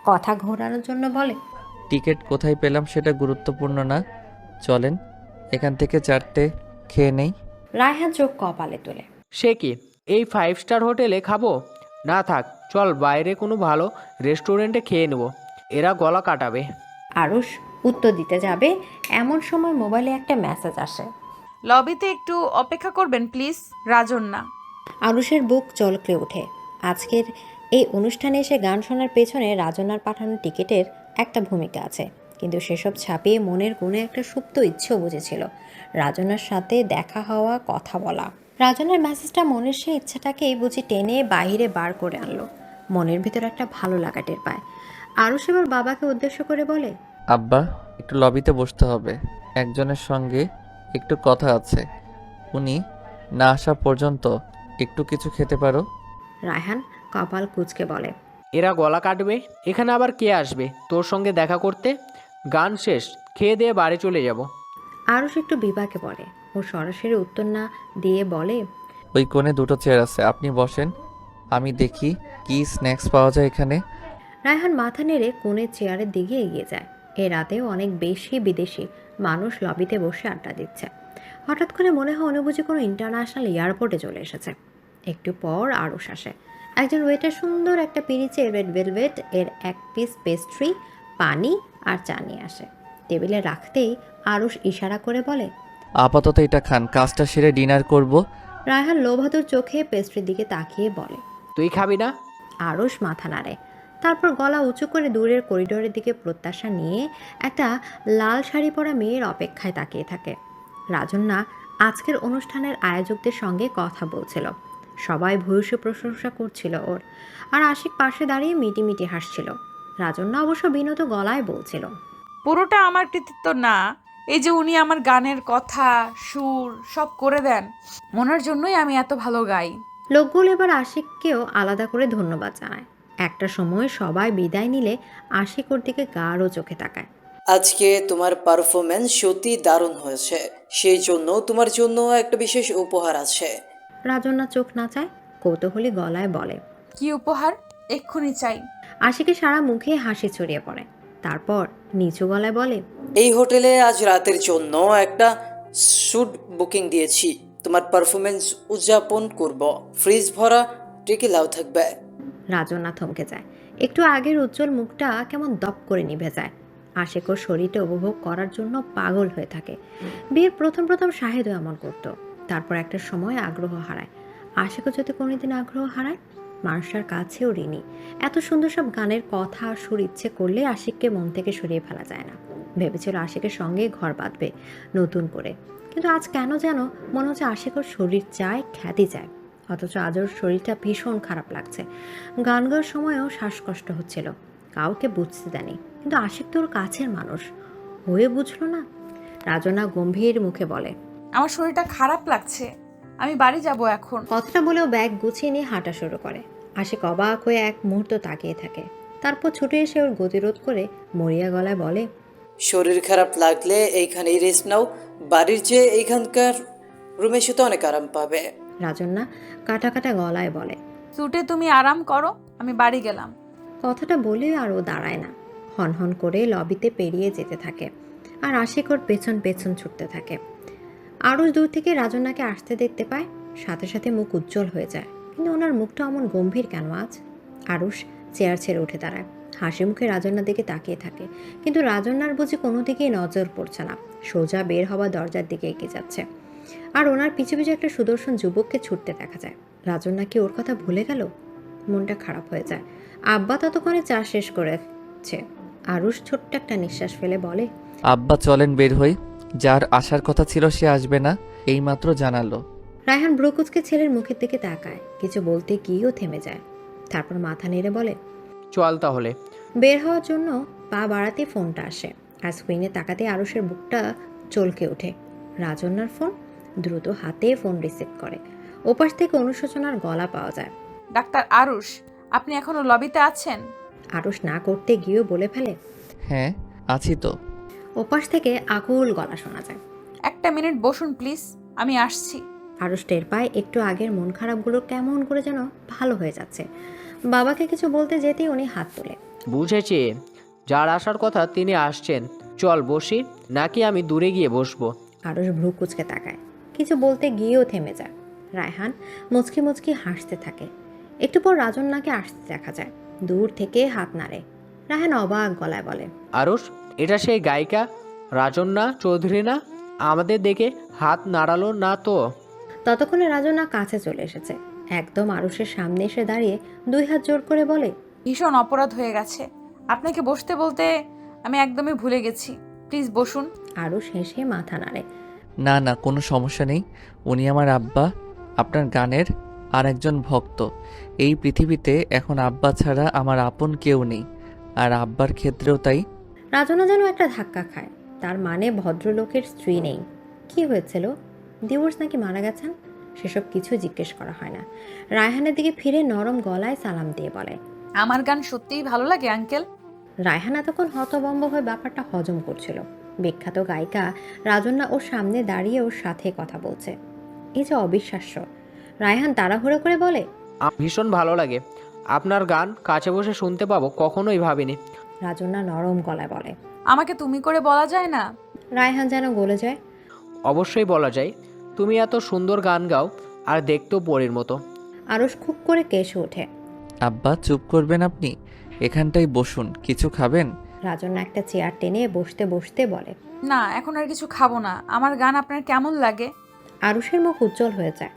কথা ঘোরানোর জন্য বলে, টিকিট কোথায় পেলাম সেটা গুরুত্বপূর্ণ না, চলেন এখান থেকে 4টে খেয়ে নেই। রায়হান চোখ কপালে তোলে। সে কি, এই 5 স্টার হোটেলে খাবো? না থাক, চল বাইরে কোনো ভালো রেস্টুরেন্টে খেয়ে নেবো, এরা গলা কাটাবে। আরুষ উত্তর দিতে যাবে এমন সময় মোবাইলে একটা মেসেজ আসে। লবিতে একটু অপেক্ষা করবেন প্লিজ, রাজন না। আরুষের বুক চলকে ওঠে। আজকের এই অনুষ্ঠানে এসে গান শোনার পেছনে রাজনার পাঠানো টিকিটের একটা ভূমিকা আছে, কিন্তু সেসব ছাপিয়ে মনের কোণে একটা সুপ্ত ইচ্ছেও বুঝেছিল রাজনার সাথে দেখা হওয়া, কথা বলা। রাজনার মেসেজটা মনের সেই ইচ্ছাটাকেই বুঝি টেনে বাইরে বার করে আনলো। মনের ভিতর একটা ভালো লাগা টের পায়। আরুষ এবার বাবাকে উদ্দেশ্য করে বলে, আব্বা, একটু লবিতে বসতে হবে, একজনের সঙ্গে একটু কথা আছে, উনি না আসা পর্যন্ত একটু কিছু খেতে পারো। রায়হান কপাল কুঁচকে বলে, এরা গলা কাটবে, এখানে আবার কে আসবে তোর সঙ্গে দেখা করতে? গান শেষ, খেয়ে দিয়ে বাড়ি চলে যাব। আরুষ একটু বিপাকে পড়ে। ও সরাসরি উত্তর না দিয়ে বলে, ওই কোণে 2টো চেয়ার আছে, আপনি বসেন, আমি দেখি কি স্ন্যাক্স পাওয়া যায় এখানে। রায়হান মাথা নেড়ে কোণের চেয়ারের দিকে এগিয়ে যায়। এ রাতেও অনেক বেশি বিদেশি মানুষ লবিতে বসে আড্ডা দিচ্ছে। হঠাৎ করে মনে হয় অনুভূতি কোনো ইন্টারন্যাশনাল এয়ারপোর্টে চলে এসেছে। একটু পর আরুষ আসে। একজন ওয়েটার সুন্দর একটা পিরিচে রেড ভেলভেট এর 1 পিস পেস্ট্রি, পানি আর চা নিয়ে আসে। টেবিলে রাখতেই আরুষ ইশারা করে বলে, আপাতত এটা খান, কাজটা সেরে ডিনার করব। রায়হান লোভাতুর চোখে পেস্ট্রির দিকে তাকিয়ে বলে, তুই খাবি না? আরুষ মাথা নাড়ে। তারপর গলা উঁচু করে দূরের করিডোরের দিকে প্রত্যাশা নিয়ে একটা লাল শাড়ি পরা মেয়ের অপেক্ষায় তাকিয়ে থাকে। রাজন্না আজকের অনুষ্ঠানের আয়োজকদের সঙ্গে কথা বলছিল। সবাই ভূয়সী প্রশংসা করছিল ওর, আর আশিক পাশে দাঁড়িয়ে মিটিমিটি হাসছিল। রাজন্না অবশ্য বিনত গলায় বলছিল, পুরোটা আমার কৃতিত্ব না, এই যে উনি আমার গানের কথা, সুর সব করে দেন, ওনার জন্যই আমি এত ভালো গাই। লোকগুলো এবার আশিককেও আলাদা করে ধন্যবাদ জানায়। একটা সময় সবাই বিদায় নিলে আশিক ওর দিকে গাঢ় চোখে তাকায়। আজকে তোমার পারফরমেন্স সত্যি দারুণ হয়েছে, সেই জন্য তোমার জন্য একটা বিশেষ উপহার আছে। রাজন্না চোখ নাচায়, কৌতূহলী গলায় বলে, কি উপহার? এক্ষুনি চাই। আশিকের সারা মুখে হাসি ছড়িয়ে পড়ে। তারপর নিচু গলায় বলে, এই হোটেলে আজ রাতের জন্য একটা স্যুট বুকিং দিয়েছি, তোমার পারফরমেন্স উদযাপন করব, ফ্রিজ ভরা টেকিলাও থাকবে। রাজন্না থমকে যায়। একটু আগের উজ্জ্বল মুখটা কেমন দপ করে নিভে যায়। আশিক ওর শরীরটা উপভোগ করার জন্য পাগল হয়ে থাকে। বিয়ের প্রথম শাহেদও এমন করত। তারপর একটা সময় আগ্রহ হারায়। আশিকও যদি কোনোদিন আগ্রহ হারায়, মানুষটার কাছেও ঋণী। এত সুন্দর সব গানের কথা, সুর ইচ্ছে করলে আশিককে মন থেকে সরিয়ে ফেলা যায় না। ভেবেছিল আশিকের সঙ্গে ঘর বাঁধবে নতুন করে, কিন্তু আজ কেন যেন মনে হচ্ছে আশিক ওর শরীর চায়, খ্যাতি চায়। অথচ আজ ওর শরীরটা ভীষণ খারাপ লাগছে। গান গাওয়ার সময়ও শ্বাসকষ্ট হচ্ছিল। কাউকে বুঝতে দেয়নি, কিন্তু আশিক তো ওর কাছের মানুষ, হয়ে বুঝলো না। রাজনা গম্ভীর মুখে বলে, আমার শরীরটা খারাপ লাগছে, আমি বাড়ি যাব এখন। কথাটা বলেও ব্যাগ গুছিয়ে নিয়ে হাঁটা শুরু করে। আশিক অবাক হয়ে এক মুহূর্ত তাকিয়ে থাকে। তারপর ছুটে এসে ওর গতিরোধ করে মরিয়া গলায় বলে, শরীর খারাপ লাগলে এইখানেই রেস্ট নাও, বাড়ির চেয়ে এইখানকার রুমে শুতে অনেক আরাম পাবে। রাজন্না কাটা কাটা গলায় বলে, সুটে তুমি আরাম করো, আমি বাড়ি গেলাম। কথাটা বলে আর ও দাঁড়ায় না, হনহন করে লবিতে পেরিয়ে যেতে থাকে। আর আশিক ওর পেছন পেছন ছুটতে থাকে। আরও দূর থেকে রাজন্নাকে আসতে দেখতে পায়, সাথে সাথে মুখ উজ্জ্বল হয়ে যায়। কিন্তু ওনার মুখটা এমন গম্ভীর কেন আজ? আরুষ চেয়ার ছেড়ে উঠে দাঁড়ায়, হাসি মুখে রাজন্নার দিকে তাকিয়ে থাকে। কিন্তু রাজন্নার বুঝি কোনো দিকেই নজর পড়ছে না, সোজা বের হওয়া দরজার দিকে এগিয়ে যাচ্ছে। আর ওনার পিছু পিছু একটা সুদর্শন যুবককে ছুটতে দেখা যায়। রাজন্না কি ওর কথা ভুলে গেল? মনটা খারাপ হয়ে যায়। আব্বা ততক্ষণে চা শেষ করেছে। আরুষ ছোট্ট একটা নিঃশ্বাস ফেলে বলে, আব্বা চলেন বের হই, যার আসার কথা ছিল সে আসবে না, এইমাত্র জানালো। রায়হান ব্রকুচকে ছেলের মুখের দিকে তাকায়, কিছু বলতে গিয়েও থেমে যায়। তারপর মাথা নেড়ে বলে, চল তাহলে। বের হওয়ার জন্য পা বাড়াতে ফোনটা আসে, আর স্ক্রিনে তাকাতে আরুষের বুকটা চলকে ওঠে। রাজন্নার ফোন। দ্রুত হাতে ফোন রিসিভ করে। ওপাশ থেকে অনুশোচনার গলা পাওয়া যায়, ডাক্তার আরুষ, আপনি এখনো লবিতে আছেন? আরুষ না করতে গিয়েও বলে ফেলে, হ্যাঁ আছি তো। ওপাশ থেকে আকুল গলা শোনা যায়, 1 মিনিট বসুন প্লিজ, আমি আসছি। আরুষ টের পায় একটু আগের মন খারাপগুলো কেমন করে যেন ভালো হয়ে যাচ্ছে। বাবাকে কিছু বলতে যেতেই উনি হাত তোলে। বুঝেছি, যার আসার কথা তিনি আসছেন। চল বসি, নাকি আমি দূরে গিয়ে বসবো? আরুষ ভ্রু কুচকে তাকায়, কিছু বলতে গিয়েও থেমে যায়। রায়হান মুচকি মুচকি হাসতে থাকে। একটু পর রাজন্যাকে আসতে দেখা যায়, দূর থেকে হাত নাড়ে। রায়হান অবাক গলায় বলে, আরুষ, এটা সেই গায়িকা রাজন্যা চৌধুরী না? আমাদের দেখে হাত নাড়ালো না তো? ততক্ষণে রাজন্যা কাছে চলে এসেছে, একদম আরুষের সামনে এসে দাঁড়িয়ে 2 হাত জোর করে বলে, ভীষণ অপরাধ হয়ে গেছে, আপনাকে বসতে বলতে আমি একদমই ভুলে গেছি, প্লিজ বসুন। আরুষ হেসে মাথা নাড়ে। না না, কোনো সমস্যা নেই। উনি আমার আব্বা, আপনার গানের আর একজন ভক্ত। এই পৃথিবীতে এখন আব্বা ছাড়া আমার আপন কেউ নেই, আর আব্বার ক্ষেত্রেও তাই। রাজন্যা যেন একটা ধাক্কা খায়, তার মানে ভদ্রলোকের স্ত্রী নেই। কি হয়েছিল, ডিভোর্স নাকি মারা গেছেন? সেসব কিছু জিজ্ঞেস করা হয় না। রায়হানের দিকে ফিরে নরম গলায় সালাম দিয়ে বলে, আমার গান সত্যিই ভালো লাগে আঙ্কেল। রায়হান এতক্ষণ হতভম্ব হয়ে ব্যাপারটা হজম করছিল। বিখ্যাত গায়িকা রাজন্যা ওর সামনে দাঁড়িয়ে ওর সাথে কথা বলছে, এই যে অবিশ্বাস্য। রায়হান তাড়াহুড়ো করে বলে, ভীষণ ভালো লাগে। আপনার গান কাছে বসে শুনতে পাবো কখনোই ভাবিনি। রাজন্যা নরম গলায় বলে, আমাকে তুমি করে বলা যায় না? রায়হান যেন গলে যায়। অবশ্যই বলা যায়, তুমি এত সুন্দর গান গাও আর দেখতেও পরীর মতো। আরুষ খুব করে কেশে ওঠে। আব্বা চুপ করবেন আপনি, এখানটাই বসুন, কিছু খাবেন? রাজন্যা একটা চেয়ার টেনে বসতে বসতে বলে, না, এখন আর কিছু খাবো না। আমার গান আপনার কেমন লাগে? আরুষের মুখ উজ্জ্বল হয়ে যায়।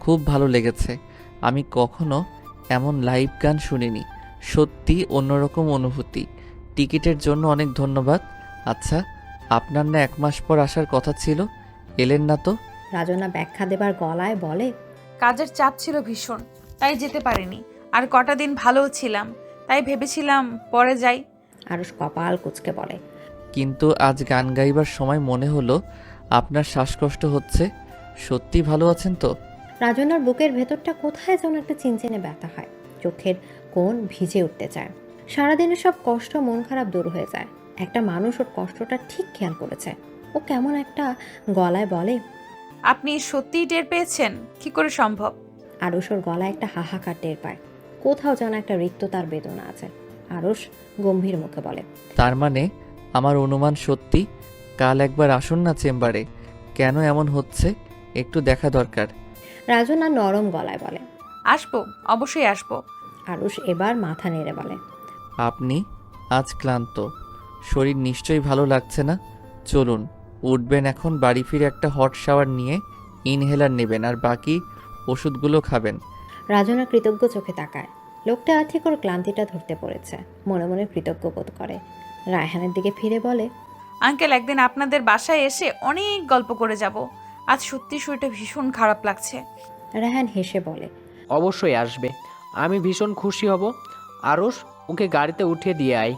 খুব ভালো লেগেছে। আমি কখনো এমন লাইভ গান শুনিনি, সত্যি অন্যরকম অনুভূতি। টিকিটের জন্য অনেক ধন্যবাদ। আচ্ছা, আপনার না 1 মাস পর আসার কথা ছিল, এলেন না তো? রাজন্যা ব্যাখ্যা দেবার গলায় বলে, কাজের চাপ ছিল ভীষণ, তাই যেতে পারিনি। আর কটা দিন ভালোও ছিলাম, তাই ভেবেছিলাম পরে যাই। আরুষ কপাল কুঁচকে বলে, কিন্তু আজ গান গাইবার সময় মনে হলো আপনার শ্বাসকষ্ট হচ্ছে। সত্যি ভালো আছেন তো? রাজন্যার বুকের ভেতরটা কোথায় যেন একটা চিনচিনে ব্যথা হয়, চোখের কোণ ভিজে উঠতে চায়। সারাদিনের সব কষ্ট মন খারাপ দূর হয়ে যায়। একটা মানুষ ওর কষ্টটা ঠিক খেয়াল করেছে। ও কেমন একটা গলায় বলে, আপনি সত্যিই টের পেয়েছেন? কি করে সম্ভব? আরুষ ওর গলায় একটা হাহাকার টের পায়, কোথাও যেন একটা রিক্ততার বেদনা আছে। আরুষ গম্ভীর মুখে বলে, তার মানে আমার অনুমান সত্যি? কাল একবার আসুন না চেম্বারে। কেন এমন হচ্ছে একটু দেখা দরকার। রাজন্যা নরম গলায় বলে, আসবো, অবশ্যই আসবো। আরুষ এবার মাথা নেড়ে বলে, আপনি আজ ক্লান্ত, শরীর নিশ্চয়ই ভালো লাগছে না। চলুন, উঠবেন এখন। বাড়ি ফিরে একটা হট শাওয়ার নিয়ে ইনহেলার নেবেন, আর বাকি ওষুধগুলো খাবেন। রাজন্যা কৃতজ্ঞ চোখে তাকায়। লোকটা ঠিক ওর ক্লান্তিটা ধরতে পড়েছে, মনে মনে কৃতজ্ঞ বোধ করে। রায়হানের দিকে ফিরে বলে, আঙ্কেল, একদিন আপনাদের বাসায় এসে অনেক গল্প করে যাব। আজ সত্যি শরীরটা ভীষণ খারাপ লাগছে। রায়হান হেসে বলে, অবশ্যই আসবে, আমি ভীষণ খুশি হব। আরুষ, ওকে গাড়িতে উঠিয়ে দিয়ে আয়।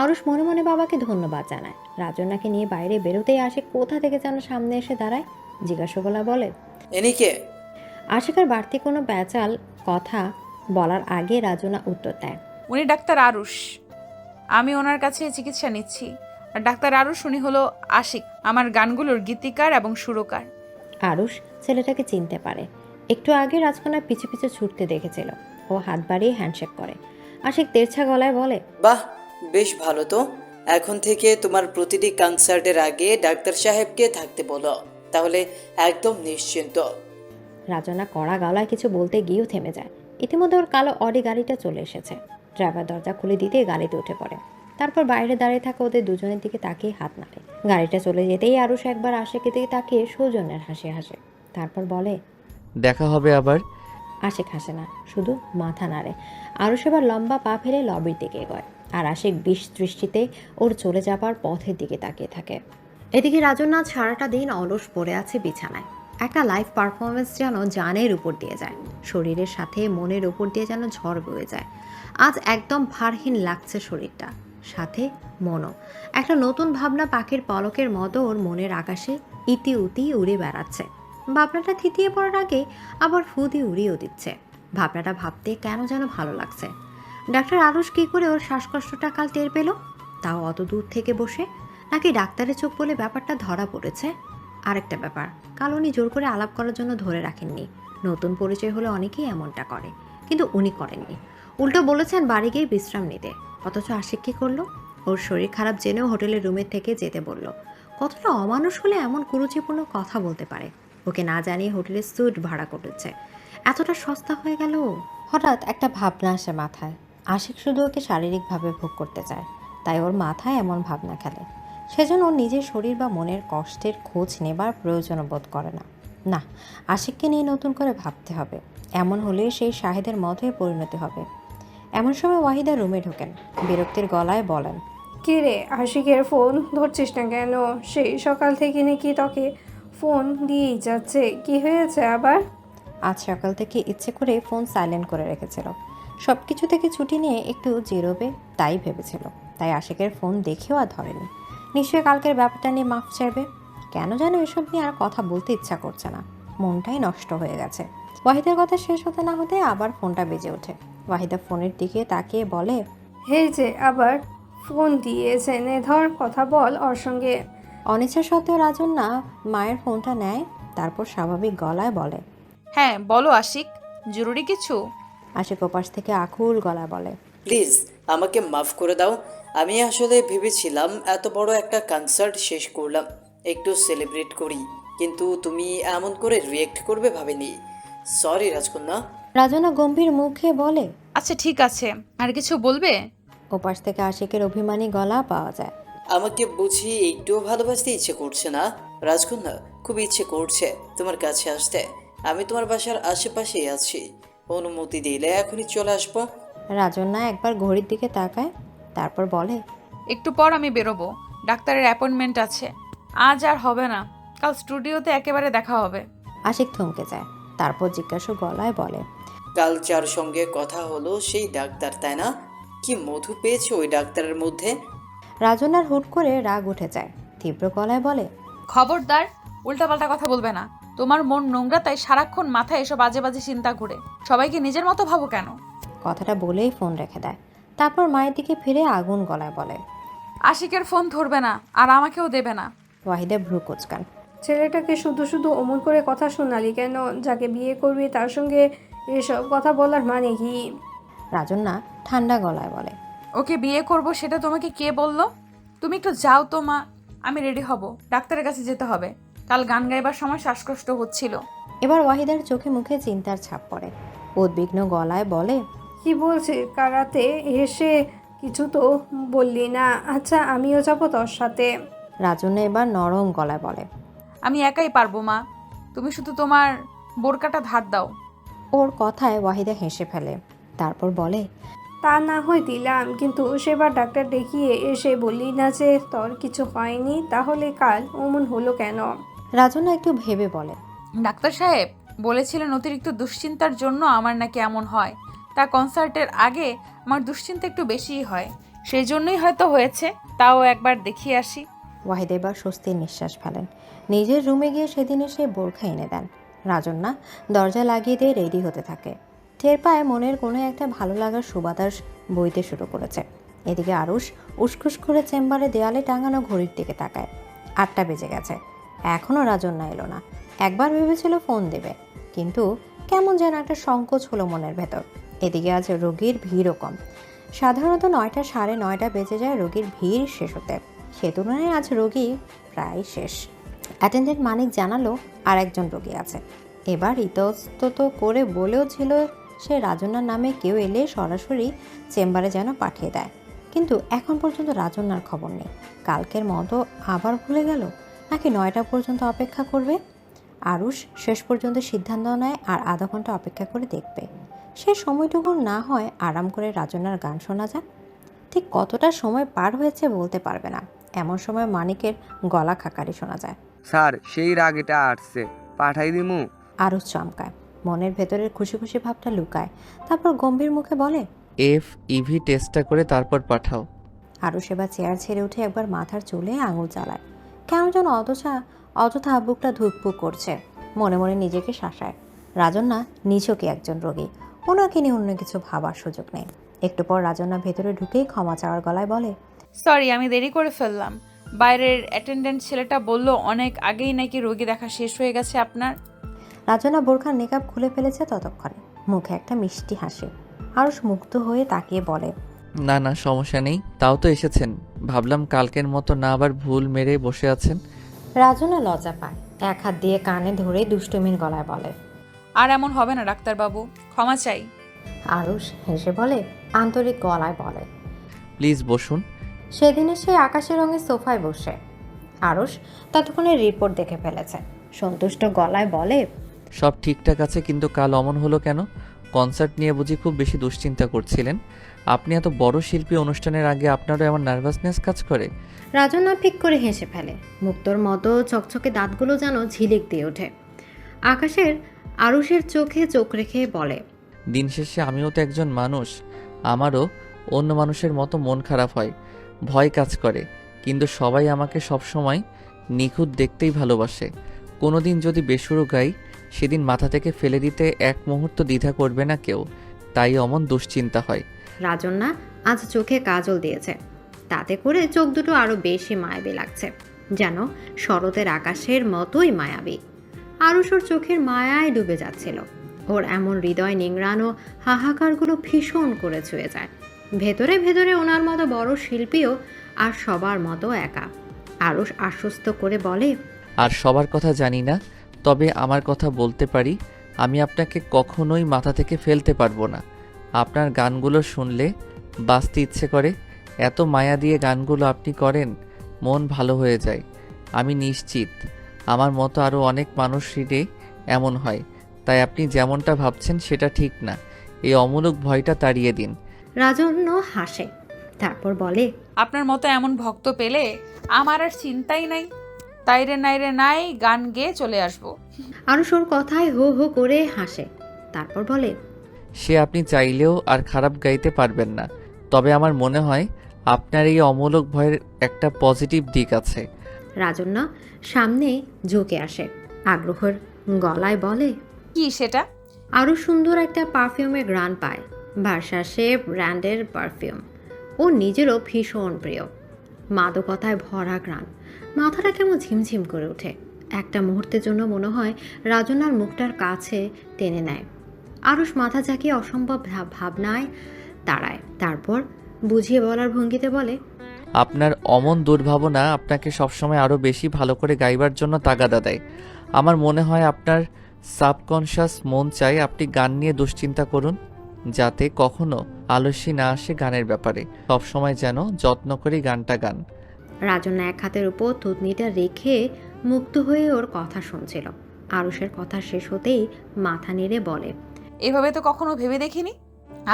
আরুষ মনে মনে বাবাকে ধন্যবাদ জানায়। রাজন্যাকে নিয়ে বাইরে বেরোতেই আশিক কোথা থেকে যেন সামনে এসে দাঁড়ায়। জিজ্ঞাসা গলা বলে, এনিকে? আশিকার বাড়তি কোনো প্যাচাল কথা বলার আগে রাজন্যা উত্তর দেয়, উনি ডাক্তার আরুষ, আমি ওনার কাছে চিকিৎসা নিচ্ছি। আর ডাক্তার আরুষ, উনি হলো আশিক, আমার গানগুলোর গীতিকার এবং সুরকার। আরুষ ছেলেটাকে চিনতে পারে, একটু আগে রাজকন্যার পিছু পিছু ছুটতে দেখেছিল। ও হাত বাড়িয়ে হ্যান্ডশেক করে। আশিক তেরছা গলায় বলে, বাহ, বেশ ভালো তো। এখন থেকে তোমার প্রতিটি কনসার্টের আগে ডাক্তার সাহেবকে থাকতে বলো, তাহলে একদম নিশ্চিন্ত। রাজন্যা কড়া গলায় কিছু বলতে গিয়েও থেমে যায়। ইতিমধ্যে ওর কালো অডি গাড়িটা চলে এসেছে। ড্রাইভার দরজা খুলে দিতে গাড়িতে উঠে পড়ে। তারপর বাইরে দাঁড়িয়ে থাকা ওদের দুজনের দিকে তাকিয়ে হাত নাড়ে। গাড়িটা চলে যেতেই আরুষ একবার আশিকের দিকে তাকিয়ে সৌজন্যের হাসি হাসে। তারপর বলে, দেখা হবে আবার। আশিক হাসে না, শুধু মাথা নাড়ে। আরুষ এবার লম্বা পা ফেলে লবির দিকে এগোয়, আর আশিক বিষ দৃষ্টিতে ওর চলে যাবার পথের দিকে তাকিয়ে থাকে। এদিকে রাজন্যা সারাটা দিন অলস পড়ে আছে বিছানায়। একটা লাইভ পারফরমেন্স যেন জানের উপর দিয়ে যায়, শরীরের সাথে মনের উপর দিয়ে যেন ঝড় বয়ে যায়। আজ একদম ভারহীন লাগছে শরীরটা, সাথে মনও। একটা নতুন ভাবনা পাখির পলকের মতো ওর মনের আকাশে ইতি উতি উড়ে বেড়াচ্ছে। ভাবনাটা থিতিয়ে পড়ার আগে আবার ফু দিয়ে উড়িয়েও দিচ্ছে। ভাবনাটা ভাবতে কেন যেন ভালো লাগছে। ডাক্তার আরুষ কী করে ওর শ্বাসকষ্টটা কাল টের পেল? তাও অত দূর থেকে বসে? নাকি ডাক্তারের চোখ বলে ব্যাপারটা ধরা পড়েছে? আরেকটা ব্যাপার, কাল উনি জোর করে আলাপ করার জন্য ধরে রাখেননি। নতুন পরিচয় হলে অনেকেই এমনটা করে, কিন্তু উনি করেননি। উল্টো বলেছেন বাড়ি গিয়ে বিশ্রাম নিতে, অথচ আশিক কী করলো? ওর শরীর খারাপ জেনেও হোটেলের রুমের থেকে যেতে বলল। কতটা অমানুষ হলে এমন কুরুচিপূর্ণ কথা বলতে পারে? ওকে না জানিয়ে হোটেলের স্যুট ভাড়া করেছে, এতটা সস্তা হয়ে গেল। হঠাৎ একটা ভাবনা আসে মাথায়। আশিক শুধু ওকে শারীরিকভাবে ভোগ করতে চায়, তাই ওর মাথায় এমন ভাবনা খেলে। সেজন্য ওর নিজের শরীর বা মনের কষ্টের খোঁজ নেবার প্রয়োজন বোধ করে না। না, আশিককে নিয়ে নতুন করে ভাবতে হবে। এমন হলে সেই শাহিদের মতোই পরিণতি হবে। এমন সময় ওয়াহিদা রুমে ঢোকেন, বিরক্তির গলায় বলেন, কী রে, আশিকের ফোন ধরছিস না কেন? সেই সকাল থেকে নাকি তোকে ফোন দিয়েই যাচ্ছে, কি হয়েছে আবার? আজ সকাল থেকে ইচ্ছে করে ফোন সাইলেন্ট করে রেখেছিল। সব কিছু থেকে ছুটি নিয়ে একটু জিরোবে তাই ভেবেছিল, তাই আশিকের ফোন দেখেও আর ধরেনি। নিশ্চয়ই কালকের ব্যাপারটা নিয়ে মাফ চাইবে। কেন যেন এসব নিয়ে আর কথা বলতে ইচ্ছা করছে না, মনটাই নষ্ট হয়ে গেছে। ওয়াহিদার কথা শেষ হতে না হতে আবার ফোনটা বেজে ওঠে। ওয়াহিদা ফোনের দিকে তাকিয়ে বলে, হে যে আবার ফোন দিয়েছে, নে ধর, কথা বল ওর সঙ্গে। অনিচ্ছা সত্ত্বেও রাজন না মায়ের ফোনটা নেয়, তারপর স্বাভাবিক গলায় বলে, হ্যাঁ বলো আশিক, জরুরি কিছু? আশিক ওপাশ থেকে আকুল গলায় বলে, প্লিজ আমাকে মাফ করে দাও। আমি আসলে ভেবেছিলাম এত বড় একটা কনসার্ট শেষ করলাম, একটু সেলিব্রেট করি, কিন্তু তুমি এমন করে রিয়েক্ট করবে ভাবিনি। সরি রাজকন্যা। রাজনা গম্ভীর মুখে বলে, আচ্ছা ঠিক আছে, আর কিছু বলবে? ওপাশ থেকে আশিকের অভিমানী গলা পাওয়া যায়। আমাকে বুঝি একটুও ভালোবাসতে ইচ্ছে করছে না রাজকন্যা? খুব ইচ্ছে করছে তোমার কাছে আসতে। আমি তোমার বাসার আশেপাশেই আছি, অনুমতি দিলে এখনই চলে আসবো। রাজন্যা একবার ঘড়ির দিকে তাকায়, তারপর বলে, একটু পর আমি বেরোবো, ডাক্তারের অ্যাপয়েন্টমেন্ট আছে। আজ আর হবে না, কাল স্টুডিওতে একেবারে দেখা হবে। আশিক থমকে যায়, তারপর জিজ্ঞাসু গলায় বলে, কাল যার সঙ্গে কথা হলো সেই ডাক্তার, তাই না? কি মধু পেয়েছে ওই ডাক্তারের মধ্যে? রাজনার হুট করে রাগ উঠে যায়, তীব্র গলায় বলে, খবরদার উল্টাপাল্টা কথা বলবে না। তোমার মন নোংরা, তাই সারাক্ষণ মাথায় এসব বাজে বাজে চিন্তা ঘুরে। সবাইকে নিজের মতো ভাবো কেন? কথাটা বলেই ফোন রেখে দেয়। তারপর মায়ের দিকে ফিরে আগুন গলায় বলে, আশিকের ফোন ধরবে না, আর আমাকেও দেবে না। ওয়াহিদা ভ্রু কুচকান। ছেলেটাকে শুধু শুধু অমন করে কথা শোনালি কেন? যাকে বিয়ে করবি তার সঙ্গে এসব কথা বলার মানে কি? রাজন্যা ঠান্ডা গলায় বলে, ওকে বিয়ে করব সেটা তোমাকে কে বললো? তুমি একটু যাও তো মা, আমি রেডি হব, ডাক্তারের কাছে যেতে হবে। কাল গান গাইবার সময় শ্বাসকষ্ট হচ্ছিল। এবার ওয়াহিদার চোখে মুখে চিন্তার ছাপ পড়ে। উদ্বিগ্ন গলায় বলে, কি বলছিস? কারাতে এসে কিছু তো বললি না। আচ্ছা আমিও যাবো তোর সাথে। রাজন্যা এবার নরম গলায় বলে, আমি একাই পারবো মা, তুমি শুধু তোমার বোরকাটা ধার দাও। ওর কথায় ওয়াহিদা হেসে ফেলে, তারপর বলে, তা না হয় দিলাম, কিন্তু সেবার ডাক্তার দেখিয়ে এসে বললি না যে তোর কিছু হয়নি, তাহলে কাল অমন হলো কেন? রাজন্যা একটু ভেবে বলে, ডাক্তার সাহেব বলেছিলেন অতিরিক্ত দুশ্চিন্তার জন্য আমার নাকি এমন হয়। তা কনসার্টের আগে আমার দুশ্চিন্তা একটু বেশিই হয়, সেই জন্যই হয়তো হয়েছে। তাও একবার দেখিয়ে আসি। ওয়াহিদা এবার স্বস্তির নিঃশ্বাস ফেলেন। নিজের রুমে গিয়ে সেদিন এসে বোরখা এনে দেন। রাজন্যা দরজা লাগিয়ে দিয়ে রেডি হতে থাকে। টের পায় মনের কোনো একটা ভালো লাগার সুবাতাস বইতে শুরু করেছে। এদিকে আরুষ উসখুস করে চেম্বারে দেয়ালে টাঙানো ঘড়ির দিকে তাকায়। 8টা বেজে গেছে, এখনও রাজন্যা এলো না। একবার ভেবেছিল ফোন দেবে, কিন্তু কেমন যেন একটা সংকোচ হলো মনের ভেতর। এদিকে আজ রোগীর ভিড়ও কম। সাধারণত 9টা সাড়ে 9টা বেজে যায় রোগীর ভিড় শেষ হতে, সে তুলনায় আজ রোগী প্রায় শেষ। অ্যাটেন্ডেন্ট মানিক জানালো আর একজন রোগী আছে। এবার ইতস্তত করে বলেও ছিল সে রাজন্যার নামে কেউ এলে সরাসরি চেম্বারে যেন পাঠিয়ে দেয়, কিন্তু এখন পর্যন্ত রাজন্যার খবর নেই। কালকের মতো আবার ভুলে গেল, নাকি 9টা পর্যন্ত অপেক্ষা করবে? আরুষ শেষ পর্যন্ত সিদ্ধান্ত নেয় আর আধা ঘন্টা অপেক্ষা করে দেখবে। সে সময়টুকু না হয় আরাম করে রাজন্যার গান শোনা যাক। ঠিক কতটা সময় পার হয়েছে বলতে পারবে না, এমন সময় মানিকের গলা খাকারি শোনা যায়। স্যার সেই রাগটা আসছে, পাঠাই দিমু? আরুষ চমকায়, মনের ভেতরের খুশি খুশি ভাবটা লুকায়, তারপর গম্ভীর মুখে বলে, FEV টেস্টটা করে তারপর পাঠাও। আরুষ এবার চেয়ার ছেড়ে উঠে একবার মাথার চুলে আঙুল চালায়। কেমন যেন অযথা বুকটা ধুকপুক করছে। মনে মনে নিজেকে শাসায়। রাজন্যা নিছকই একজন রোগী, ওনাকে নিয়ে অন্য কিছু ভাবার সুযোগ নেই। একটু পর রাজন্যা ভেতরে ঢুকেই ক্ষমা চাওয়ার গলায় বলে, সরি আমি দেরি করে ফেললাম। বাইরের অ্যাটেন্ডেন্ট ছেলেটা বলল অনেক আগেই নাকি রোগী দেখা শেষ হয়ে গেছে আপনার। রাজন্যা বোরখার নেকাব খুলে ফেলেছে ততক্ষণে, মুখে একটা মিষ্টি হাসি। আরুষ মুগ্ধ হয়ে তাকিয়ে বলে, না না, সমস্যা নেই, তাও তো এসেছেন। ভাবলাম কালকের মতো না আবার ভুল মেরে বসে আছেন। রাজনা লজ্জা পায়, এক হাত দিয়ে কানে ধরে দুষ্টুমির গলায় বলে, আর এমন হবে না ডাক্তারবাবু, ক্ষমা চাই। আরুষ হেসে বলে, আন্তরিক গলায় বলে, প্লিজ বসুন। সেদিনে সে আকাশি রঙের সোফায় বসে। আরুষ ততক্ষণে রিপোর্ট দেখে ফেলেছে, সন্তুষ্ট গলায় বলে, সব ঠিকঠাক আছে, কিন্তু কাল অমন হলো কেন? কনসার্ট নিয়ে বুঝি খুব বেশি দুশ্চিন্তা করছিলেন? আপনি এত বড় শিল্পী, অনুষ্ঠানের আগে আপনারও এমন নার্ভাসনেস কাজ করে? রাজনা ফিক করে হেসে ফেলে, মুক্তোর মতো চকচকে দাঁতগুলো যেন ঝিলিক দিয়ে ওঠে। আকাশের আরুষের চোখে চোখ রেখে বলে, দিন শেষে আমিও তো একজন মানুষ, আমারও অন্য মানুষের মতো মন খারাপ হয়, ভয় কাজ করে, কিন্তু সবাই আমাকে সবসময় নিখুঁত দেখতেই ভালোবাসে। কোনো দিন যদি বেসুরো গাই, সেদিন মাথা থেকে ফেলে দিতে এক মুহূর্ত দ্বিধা করবে না কেউ, তাই অমন দুশ্চিন্তা হয়। রাজন্না আজ চোখে কাজল দিয়েছে, তাতে করে চোখ দুটো আরো বেশি মায়াবী লাগছে, যেন শরতের আকাশের মতোই মায়াবী। আরুষ ওর চোখের মায়ায় ডুবে যাচ্ছিল। ওর এমন হৃদয় নিংড়ানো হাহাকারগুলো ভীষণ করে ছুঁয়ে যায়। ভেতরে ভেতরে ওনার মতো বড় শিল্পীও আর সবার মতো একা। আরুষ আশ্বস্ত করে বলে, আর সবার কথা জানি না, তবে আমার কথা বলতে পারি, আমি আপনাকে কখনোই মাথা থেকে ফেলতে পারবো না। আপনার গানগুলো শুনলে বাঁচতে ইচ্ছে করে, এত মায়া দিয়ে গানগুলো আপনি করেন, মন ভালো হয়ে যায়। আমি নিশ্চিত আমার মতো আরও অনেক মানুষেরই এমন হয়, তাই আপনি যেমনটা ভাবছেন সেটা ঠিক না। এই অমূলক ভয়টা তাড়িয়ে দিন। রাজন্য হাসে, তারপর বলে, আপনার মতো এমন ভক্ত পেলে আমার আর চিন্তাই নাই। তাইরে নাইরে নাই গান গেয়ে চলে আসবো। আরুষ ওর কথায় হো হো করে হাসে, তারপর বলে, সে আপনি চাইলেও আর খারাপ গাইতে পারবেন না, তবে আমার মনে হয় আপনার এই অমূলক ভয়ের একটা পজিটিভ দিক আছে। রাজন্না সামনে ঝুঁকে আসে, আগ্রহের গলায় বলে, কি সেটা? আরও সুন্দর একটা পারফিউমের ঘ্রাণ পায়, ভার্সাসে ব্র্যান্ডের পারফিউম। ও নিজেরও ভীষণ প্রিয়, মাদকতায় ভরা ঘ্রাণ। মাথাটা কেমন ঝিমঝিম করে ওঠে। একটা মুহূর্তের জন্য মনে হয় রাজনার মুখটার কাছে টেনে নেয়। আরুষ মাথা ঝাঁকিয়ে অসম্ভব ভাবনায় দাঁড়ায়, তারপর বুঝিয়ে বলার ভঙ্গিতে বলে, আপনার অমন দুর্ভাবনা আপনাকে সবসময় আরও বেশি ভালো করে গাইবার জন্য তাগাদা দেয়। আমার মনে হয় আপনার সাবকনশাস মন চায় আপনি গান নিয়ে দুশ্চিন্তা করুন, যাতে কখনো আলস্যি না আসে গানের ব্যাপারে। সবসময় যেন যত্ন করে গানটা গান। রাজন্না এক হাতের উপর থুতনিটা রেখে মুক্ত হয়ে ওর কথা শুনছিল। আরুষের কথা শেষ হতেই মাথা নেড়ে বলে, এভাবে তো কখনো ভেবে দেখিনি।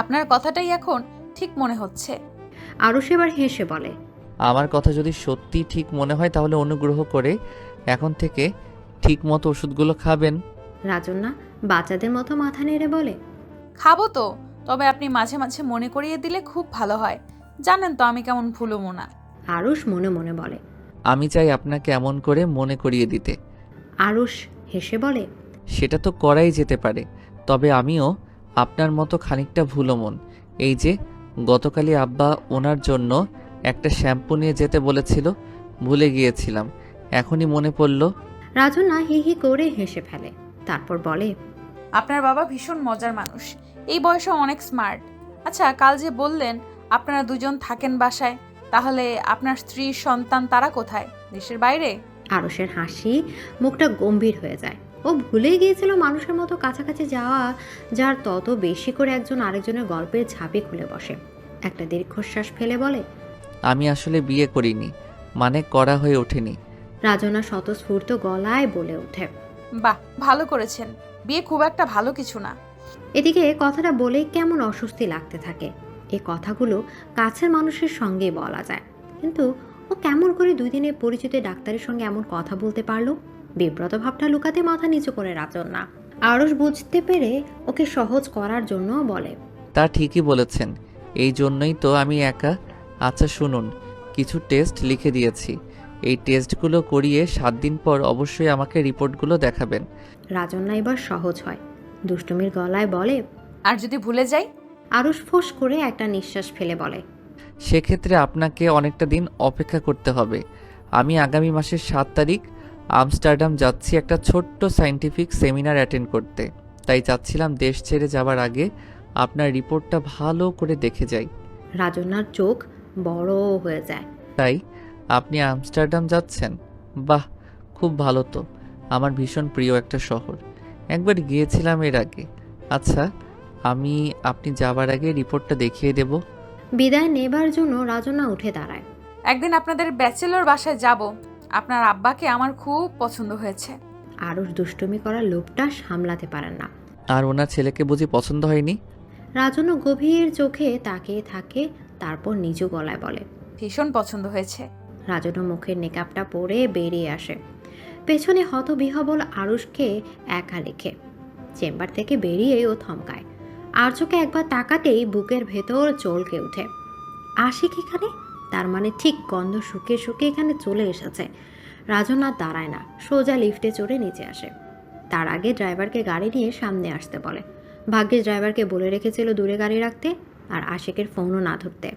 আপনার কথাটাই এখন ঠিক মনে হচ্ছে। আরুষ এবার হেসে বলে, আমার কথা যদি সত্যি ঠিক মনে হয় তাহলে অনুগ্রহ করে এখন থেকে ঠিক মতো ওষুধগুলো খাবেন। রাজন্না বাচ্চাদের মতো মাথা নেড়ে বলে, খাবো তো, তবে আপনি মাঝে মাঝে মনে করিয়ে দিলে খুব ভালো হয়। জানেন তো আমি কেমন ভুলবো না। আরুষ মনে মনে বলে, আমি চাই আপনাকে এমন করে মনে করিয়ে দিতে। আরুষ হেসে বলে, সেটা তো করাই যেতে পারে, তবে আমিও আপনার মতো খানিকটা ভুলো মন। এই যে গতকালই আব্বা ওনার জন্য একটা শ্যাম্পু নিয়ে যেতে বলেছিল, ভুলে গিয়েছিলাম, এখনই মনে পড়ল। রাজন্না হি হি করে হেসে ফেলে, তারপর বলে, আপনার বাবা ভীষণ মজার মানুষ, এই বয়সে অনেক স্মার্ট। আচ্ছা, কাল যে বললেন আপনারা দুজন থাকেন বাসায়, তাহলে আপনার স্ত্রী সন্তান তারা কোথায়? দেশের বাইরে? আরুষের হাসি মুখটা গম্ভীর হয়ে যায়। ও ভুলে গিয়েছিল মানুষের মতো কাছাকাছি যাওয়া, যার তত বেশি করে একজন আরেকজনের গল্পের ঝাঁপি খুলে বসে। একটা দীর্ঘশ্বাস ফেলে বলে, আমি আসলে বিয়ে করিনি, মানে করা হয়ে ওঠেনি। রাজনা স্বতঃস্ফূর্ত গলায় বলে ওঠে, বাহ, ভালো করেছেন। বিয়ে খুব একটা ভালো কিছু না। এদিকে কথাটা বলেই কেমন অস্বস্তি লাগতে থাকে। এই কথাগুলো কাছের মানুষের সঙ্গেই বলা যায়, কিন্তু ও কেমন করে 2 দিনে পরিচিত ডাক্তারের সঙ্গে এমন কথা বলতে পারলো? বিব্রত ভাবটা লুকাতে মাথা নিচু করে রাজন্না। আরুষ বুঝতে পেরে ওকে সহজ করার জন্য বলে, তা ঠিকই বলেছেন, এই জন্যই তো আমি একা। আচ্ছা শুনুন, কিছু টেস্ট লিখে দিয়েছি, এই টেস্টগুলো করিয়ে 7 দিন পর অবশ্যই আমাকে রিপোর্টগুলো দেখাবেন। রাজন্না এবার সহজ হয়, দুষ্টুমির গলায় বলে, আর যদি ভুলে যাই? আরুষ ফোঁস করে একটা নিঃশ্বাস ফেলে বলে, সেক্ষেত্রে আপনাকে অনেকটা দিন অপেক্ষা করতে হবে। আমি আগামী মাসের 7 তারিখ আমস্টারডাম যাচ্ছি একটা ছোট্ট সায়েন্টিফিক সেমিনার অ্যাটেন্ড করতে, তাই চাচ্ছিলাম দেশ ছেড়ে যাবার আগে আপনার রিপোর্টটা ভালো করে দেখে যাই। রাজনার চোখ বড় হয়ে যায়। তাই আপনি আমস্টারডাম যাচ্ছেন? বাহ, খুব ভালো তো। আমার ভীষণ প্রিয় একটা শহর, একবার গিয়েছিলাম এর আগে। আচ্ছা, আপনি যাবার আগে রিপোর্টটা দেখিয়ে দেব। বিদায় নেবার জন্য রাজনা উঠে দাঁড়ায়। একদিন আপনাদের ব্যাচেলর বাসায় যাব। আপনার আব্বাকে আমার খুব পছন্দ হয়েছে। আরুষ দুষ্টুমি করার লোভটা সামলাতে পারেন না। আর ওনার ছেলেকে বুঝি পছন্দ হয়নি? রাজনও গভীর চোখে তাকিয়ে থাকে, তারপর নিচু গলায় বলে, ভীষণ পছন্দ হয়েছে। রাজনও মুখের মেকআপটা পরে বেরিয়ে আসে, পেছনে হতবিহবল আরুষকে একা রেখে। চেম্বার থেকে বেরিয়ে ও থমকায়। আর চোখে একবার তাকাতেই বুকের ভেতর চলকে ওঠে। আশিক এখানে? তার মানে ঠিক গন্ধ শুকিয়ে শুকিয়ে এখানে চলে এসেছে। রাজন আর দাঁড়ায় না, সোজা লিফটে চড়ে নিচে আসে। তার আগে ড্রাইভারকে গাড়ি নিয়ে সামনে আসতে বলে। ভাগ্যের ড্রাইভারকে বলে রেখেছিল দূরে গাড়ি রাখতে আর আশিকের ফোনও না ধরতে।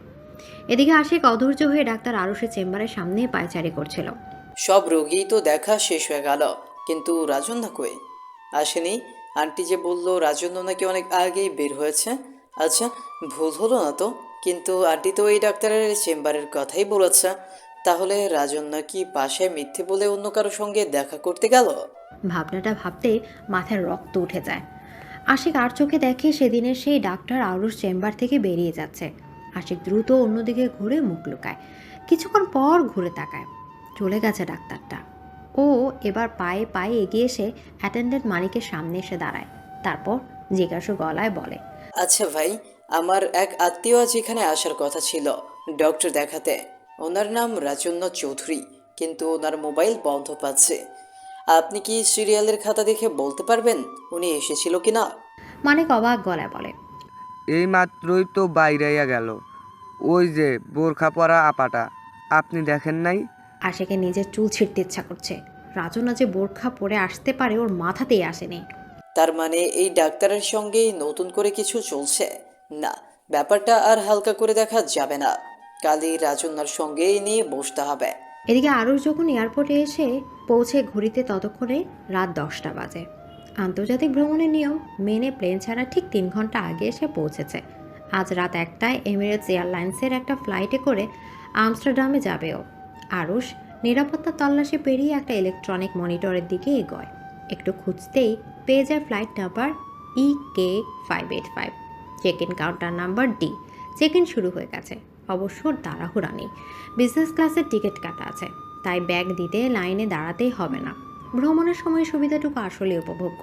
এদিকে আশিক অধৈর্য হয়ে ডাক্তার আরুষের চেম্বারের সামনে পায়চারি করছিল। সব রোগী তো দেখা শেষ হয়ে গেল, কিন্তু রাজন্য কই? আসেনি? আন্টি যে বলল রাজন্য নাকি অনেক আগেই বের হয়েছে। আচ্ছা, ভুল হলো না তো? কিন্তু আন্টি তো এই ডাক্তারের চেম্বারের কথাই বলেছে। তাহলে রাজন্য কি বাসায় মিথ্যে বলে অন্য কারো সঙ্গে দেখা করতে গেল? ভাবনাটা ভাবতে মাথার রক্ত উঠে যায়। আশিক আর চোখে দেখে সেদিনের সেই ডাক্তার আরুষ চেম্বার থেকে বেরিয়ে যাচ্ছে। আশিক দ্রুত অন্যদিকে ঘুরে মুখ লুকায়। কিছুক্ষণ পর ঘুরে তাকায়, চলে গেছে ডাক্তারটা। ও এবার পায়ে পায়ে এগিয়ে এসে অ্যাটেন্ডেন্ট মানিকের সামনে এসে দাঁড়ায়। তারপর জিজ্ঞাসা গলায় বলে, আচ্ছা ভাই, আমার এক আত্মীয় আজ এখানে আসার কথা ছিল ডক্টর দেখাতে। ওনার নাম রাজন্য চৌধুরী, কিন্তু ওনার মোবাইল বন্ধ পাচ্ছে। আপনি কি সিরিয়ালের খাতা দেখে বলতে পারবেন উনি এসেছিল কি না? মানিক অবাক গলায় বলে, এই মাত্রই তো বাইরাইয়া গেল, ওই যে বোরখা পরা আপাটা, আপনি দেখেন নাই? আশিকে নিজের চুল ছিঁড়তে ইচ্ছা করছে। রাজনা যে বোরখা পরে আসতে পারে ওর মাথাতেই আসেনি। তার মানে এই ডাক্তারের সঙ্গেই নতুন করে কিছু চলছে? না, ব্যাপারটা আর হালকা করে দেখা যাবে না। কালই রাজন্যার সঙ্গেই নিয়ে বসতে হবে। এদিকে আরুষ যখন এয়ারপোর্টে এসে পৌঁছে ঘড়িতে ততক্ষণে রাত 10টা বাজে। আন্তর্জাতিক ভ্রমণের নিয়ম মেনে প্লেন ছাড়া ঠিক 3 ঘন্টা আগে এসে পৌঁছেছে। আজ রাত 1টায় এমিরেটস এয়ারলাইন্সের একটা ফ্লাইটে করে আমস্টারডামে যাবেও। আরুষ নিরাপত্তা তল্লাশি পেরিয়ে একটা ইলেকট্রনিক মনিটরের দিকে এগোয়। একটু খুঁজতেই পেয়ে যায় flight number EK585, check in counter number D। Check in শুরু হয়ে গেছে, অবশ্য তাড়াহুড়া নেই। বিজনেস ক্লাসের টিকিট কাটা আছে, তাই ব্যাগ দিতে লাইনে দাঁড়াতেই হবে না। ভ্রমণের সময় সুবিধাটুকু আসলে উপভোগ্য।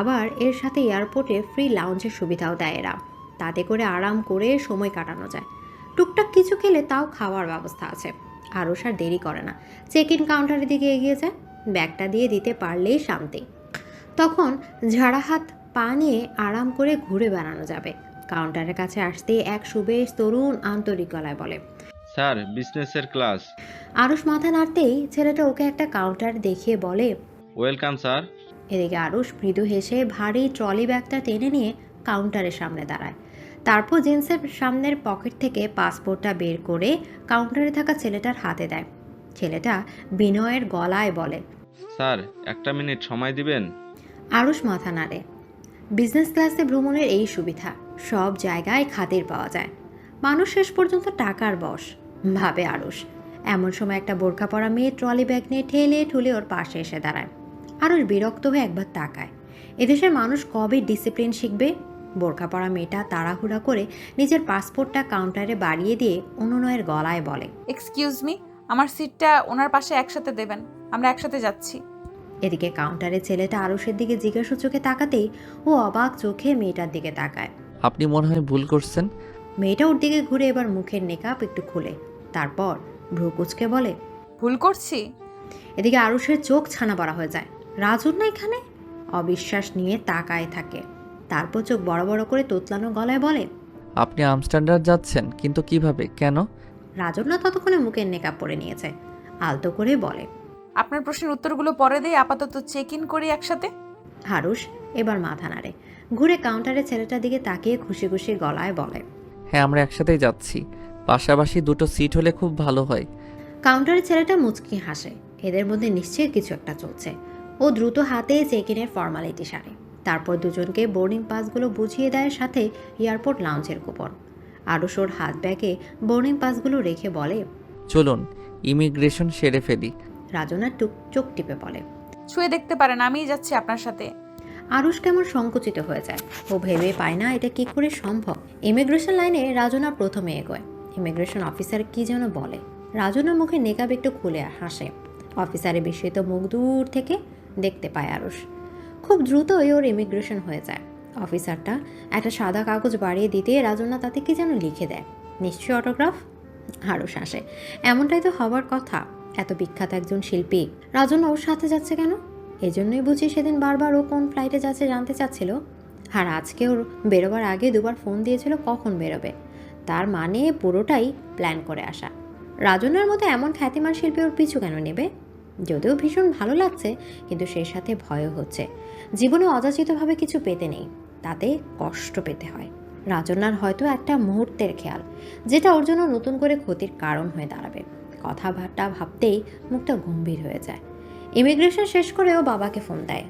আবার এর সাথে এয়ারপোর্টে ফ্রি লাউঞ্জের সুবিধাও দেয় এরা, তাতে করে আরাম করে সময় কাটানো যায়। টুকটাক কিছু খেলে তাও খাওয়ার ব্যবস্থা আছে। আরও আর দেরি করে না, চেক ইন কাউন্টারের দিকে এগিয়ে যায়। ব্যাগটা দিয়ে দিতে পারলেই শান্তি। তখন ঝাড়া হাত পা নিয়ে আরাম করে ঘুরে বেড়ানো যাবে। কাউন্টারের কাছে আসতে এক সুবেশ তরুণ আন্তরিক গলায় বলে, স্যার, বিজনেসের ক্লাস। আরুষ মাথা নাড়তেই ছেলেটা ওকে একটা কাউন্টার দেখিয়ে বলে, ওয়েলকাম স্যার। এদিকে আরুষ মৃদু হেসে ভারী ট্রলি ব্যাগটা টেনে নিয়ে কাউন্টারের সামনে দাঁড়ায়। তারপর জিন্সের সামনের পকেট থেকে পাসপোর্টটা বের করে কাউন্টারে থাকা ছেলেটার হাতে দেয়। ছেলেটা বিনয়ের গলায় বলে, স্যার, একটা মিনিট সময় দিবেন? আরুষ মাথা নাড়ে। বিজনেস ক্লাসে ভ্রমণের এই সুবিধা, সব জায়গায় খাতির পাওয়া যায়। মানুষ শেষ পর্যন্ত টাকার বশ, ভাবে আরুষ। এমন সময় একটা বোরখা পরা মেয়ে ট্রলি ব্যাগ নিয়ে ঠেলে ঠুলে ওর পাশে এসে দাঁড়ায়। আরুষ বিরক্ত হয়ে একবার তাকায়। এদেশের মানুষ কবে ডিসিপ্লিন শিখবে? বোরখা পরা মেয়েটা তাড়াহুড়া করে নিজের পাসপোর্টটা কাউন্টারে বাড়িয়ে দিয়ে অনুনয়ের গলায় বলে, এক্সকিউজ মি, আমার সিটটা ওনার পাশে একসাথে দেবেন, আমরা একসাথে যাচ্ছি। এদিকে কাউন্টারে ছেলেটা আরুষের দিকে জিজ্ঞাসা চোখে তাকাতেই ও অবাক চোখে মেয়েটার দিকে তাকায়। আপনি মনে হয় ভুল করছেন। মেয়েটা ওর দিকে ঘুরে এবার মুখের মেকআপ একটু খুলে, তারপর ভ্রু কুচকে বলে, ভুল করছি? এদিকে আরুষের চোখ ছানা বড়া হয়ে যায়। রাজন না এখানে? অবিশ্বাস নিয়ে তাকায় থাকে, তারপর চোখ বড় বড় করে তোতলানো গলায় বলে, আপনি আমস্টারডাম যাচ্ছেন, কিন্তু কিভাবে, কেন? রাজন না ততক্ষণে মুখের মেকআপ পরে নিয়েছে, আলতো করে বলে, আপনার প্রশ্নের উত্তরগুলো পরে দিয়ে আপাতত চেক ইন করি একসাথে। আরুষ এবার মাথা নাড়ে, ঘুরে কাউন্টারে ছেলেটার দিকে তাকিয়ে খুশি খুশি গলায় বলে, হ্যাঁ, আমরা একসাথেই যাচ্ছি। পাশাপাশি দুটো সিট হলে খুব ভালো হয়। কাউন্টারের ছেলেটা মুচকি হাসে, এদের মধ্যে নিশ্চয়ই কিছু একটা চলছে। ও দ্রুত হাতে চেক ইনের ফর্মালিটি সারে। তারপর দুজনকে বোর্ডিং পাসগুলো বুঝিয়ে দেয়, সাথে এয়ারপোর্ট লাউঞ্জের কুপন। আরুষ ওর হাত ব্যাগে বোর্ডিং পাসগুলো রেখে বলে, চলুন ইমিগ্রেশন সেরে ফেলি। রাজনা চোখ টিপে বলে, ছুঁয়ে দেখতে পারেন, আমিই যাচ্ছি আপনার সাথে। আরুষ কেমন সংকুচিত হয়ে যায়। ও ভেবে পায় না এটা কি করে সম্ভব। ইমিগ্রেশন লাইনে রাজনা প্রথমে এগোয়। ইমিগ্রেশন অফিসার কি যেন বলে। রাজনার মুখে নেকাব একটু খুলে হাসে। অফিসারের বিস্মিত মুখ দূর থেকে দেখতে পায় আরুষ। খুব দ্রুতই ওর ইমিগ্রেশন হয়ে যায়। অফিসারটা একটা সাদা কাগজ বাড়িয়ে দিতে রাজনা তাতে কি যেন লিখে দেয়। নিশ্চয়ই অটোগ্রাফ। আরুষ হাসে। এমনটাই তো হবার কথা। এত বিখ্যাত একজন শিল্পী, রাজনা ওর সাথে যাচ্ছে কেন? এজন্যই বুঝি সেদিন বারবার ও কোন ফ্লাইটে যাচ্ছে জানতে চাচ্ছিল। আর আজকে ওর বেরোবার আগে দুবার ফোন দিয়েছিল কখন বেরোবে। তার মানে পুরোটাই প্ল্যান করে আসা। রাজনার মতো এমন খ্যাতিমান শিল্পী ওর পিছু কেন নেবে? যদিও ভীষণ ভালো লাগছে, কিন্তু সেই সাথে ভয়ও হচ্ছে। জীবনে অযাচিতভাবে কিছু পেতে নেই, তাতে কষ্ট পেতে হয়। রাজনার হয়তো একটা মুহূর্তের খেয়াল, যেটা ওর জন্য নতুন করে ক্ষতির কারণ হয়ে দাঁড়াবে। কথাবার্তা ভাবতেই মুখটা গম্ভীর হয়ে যায়। ইমিগ্রেশন শেষ করেও বাবাকে ফোন দেয়।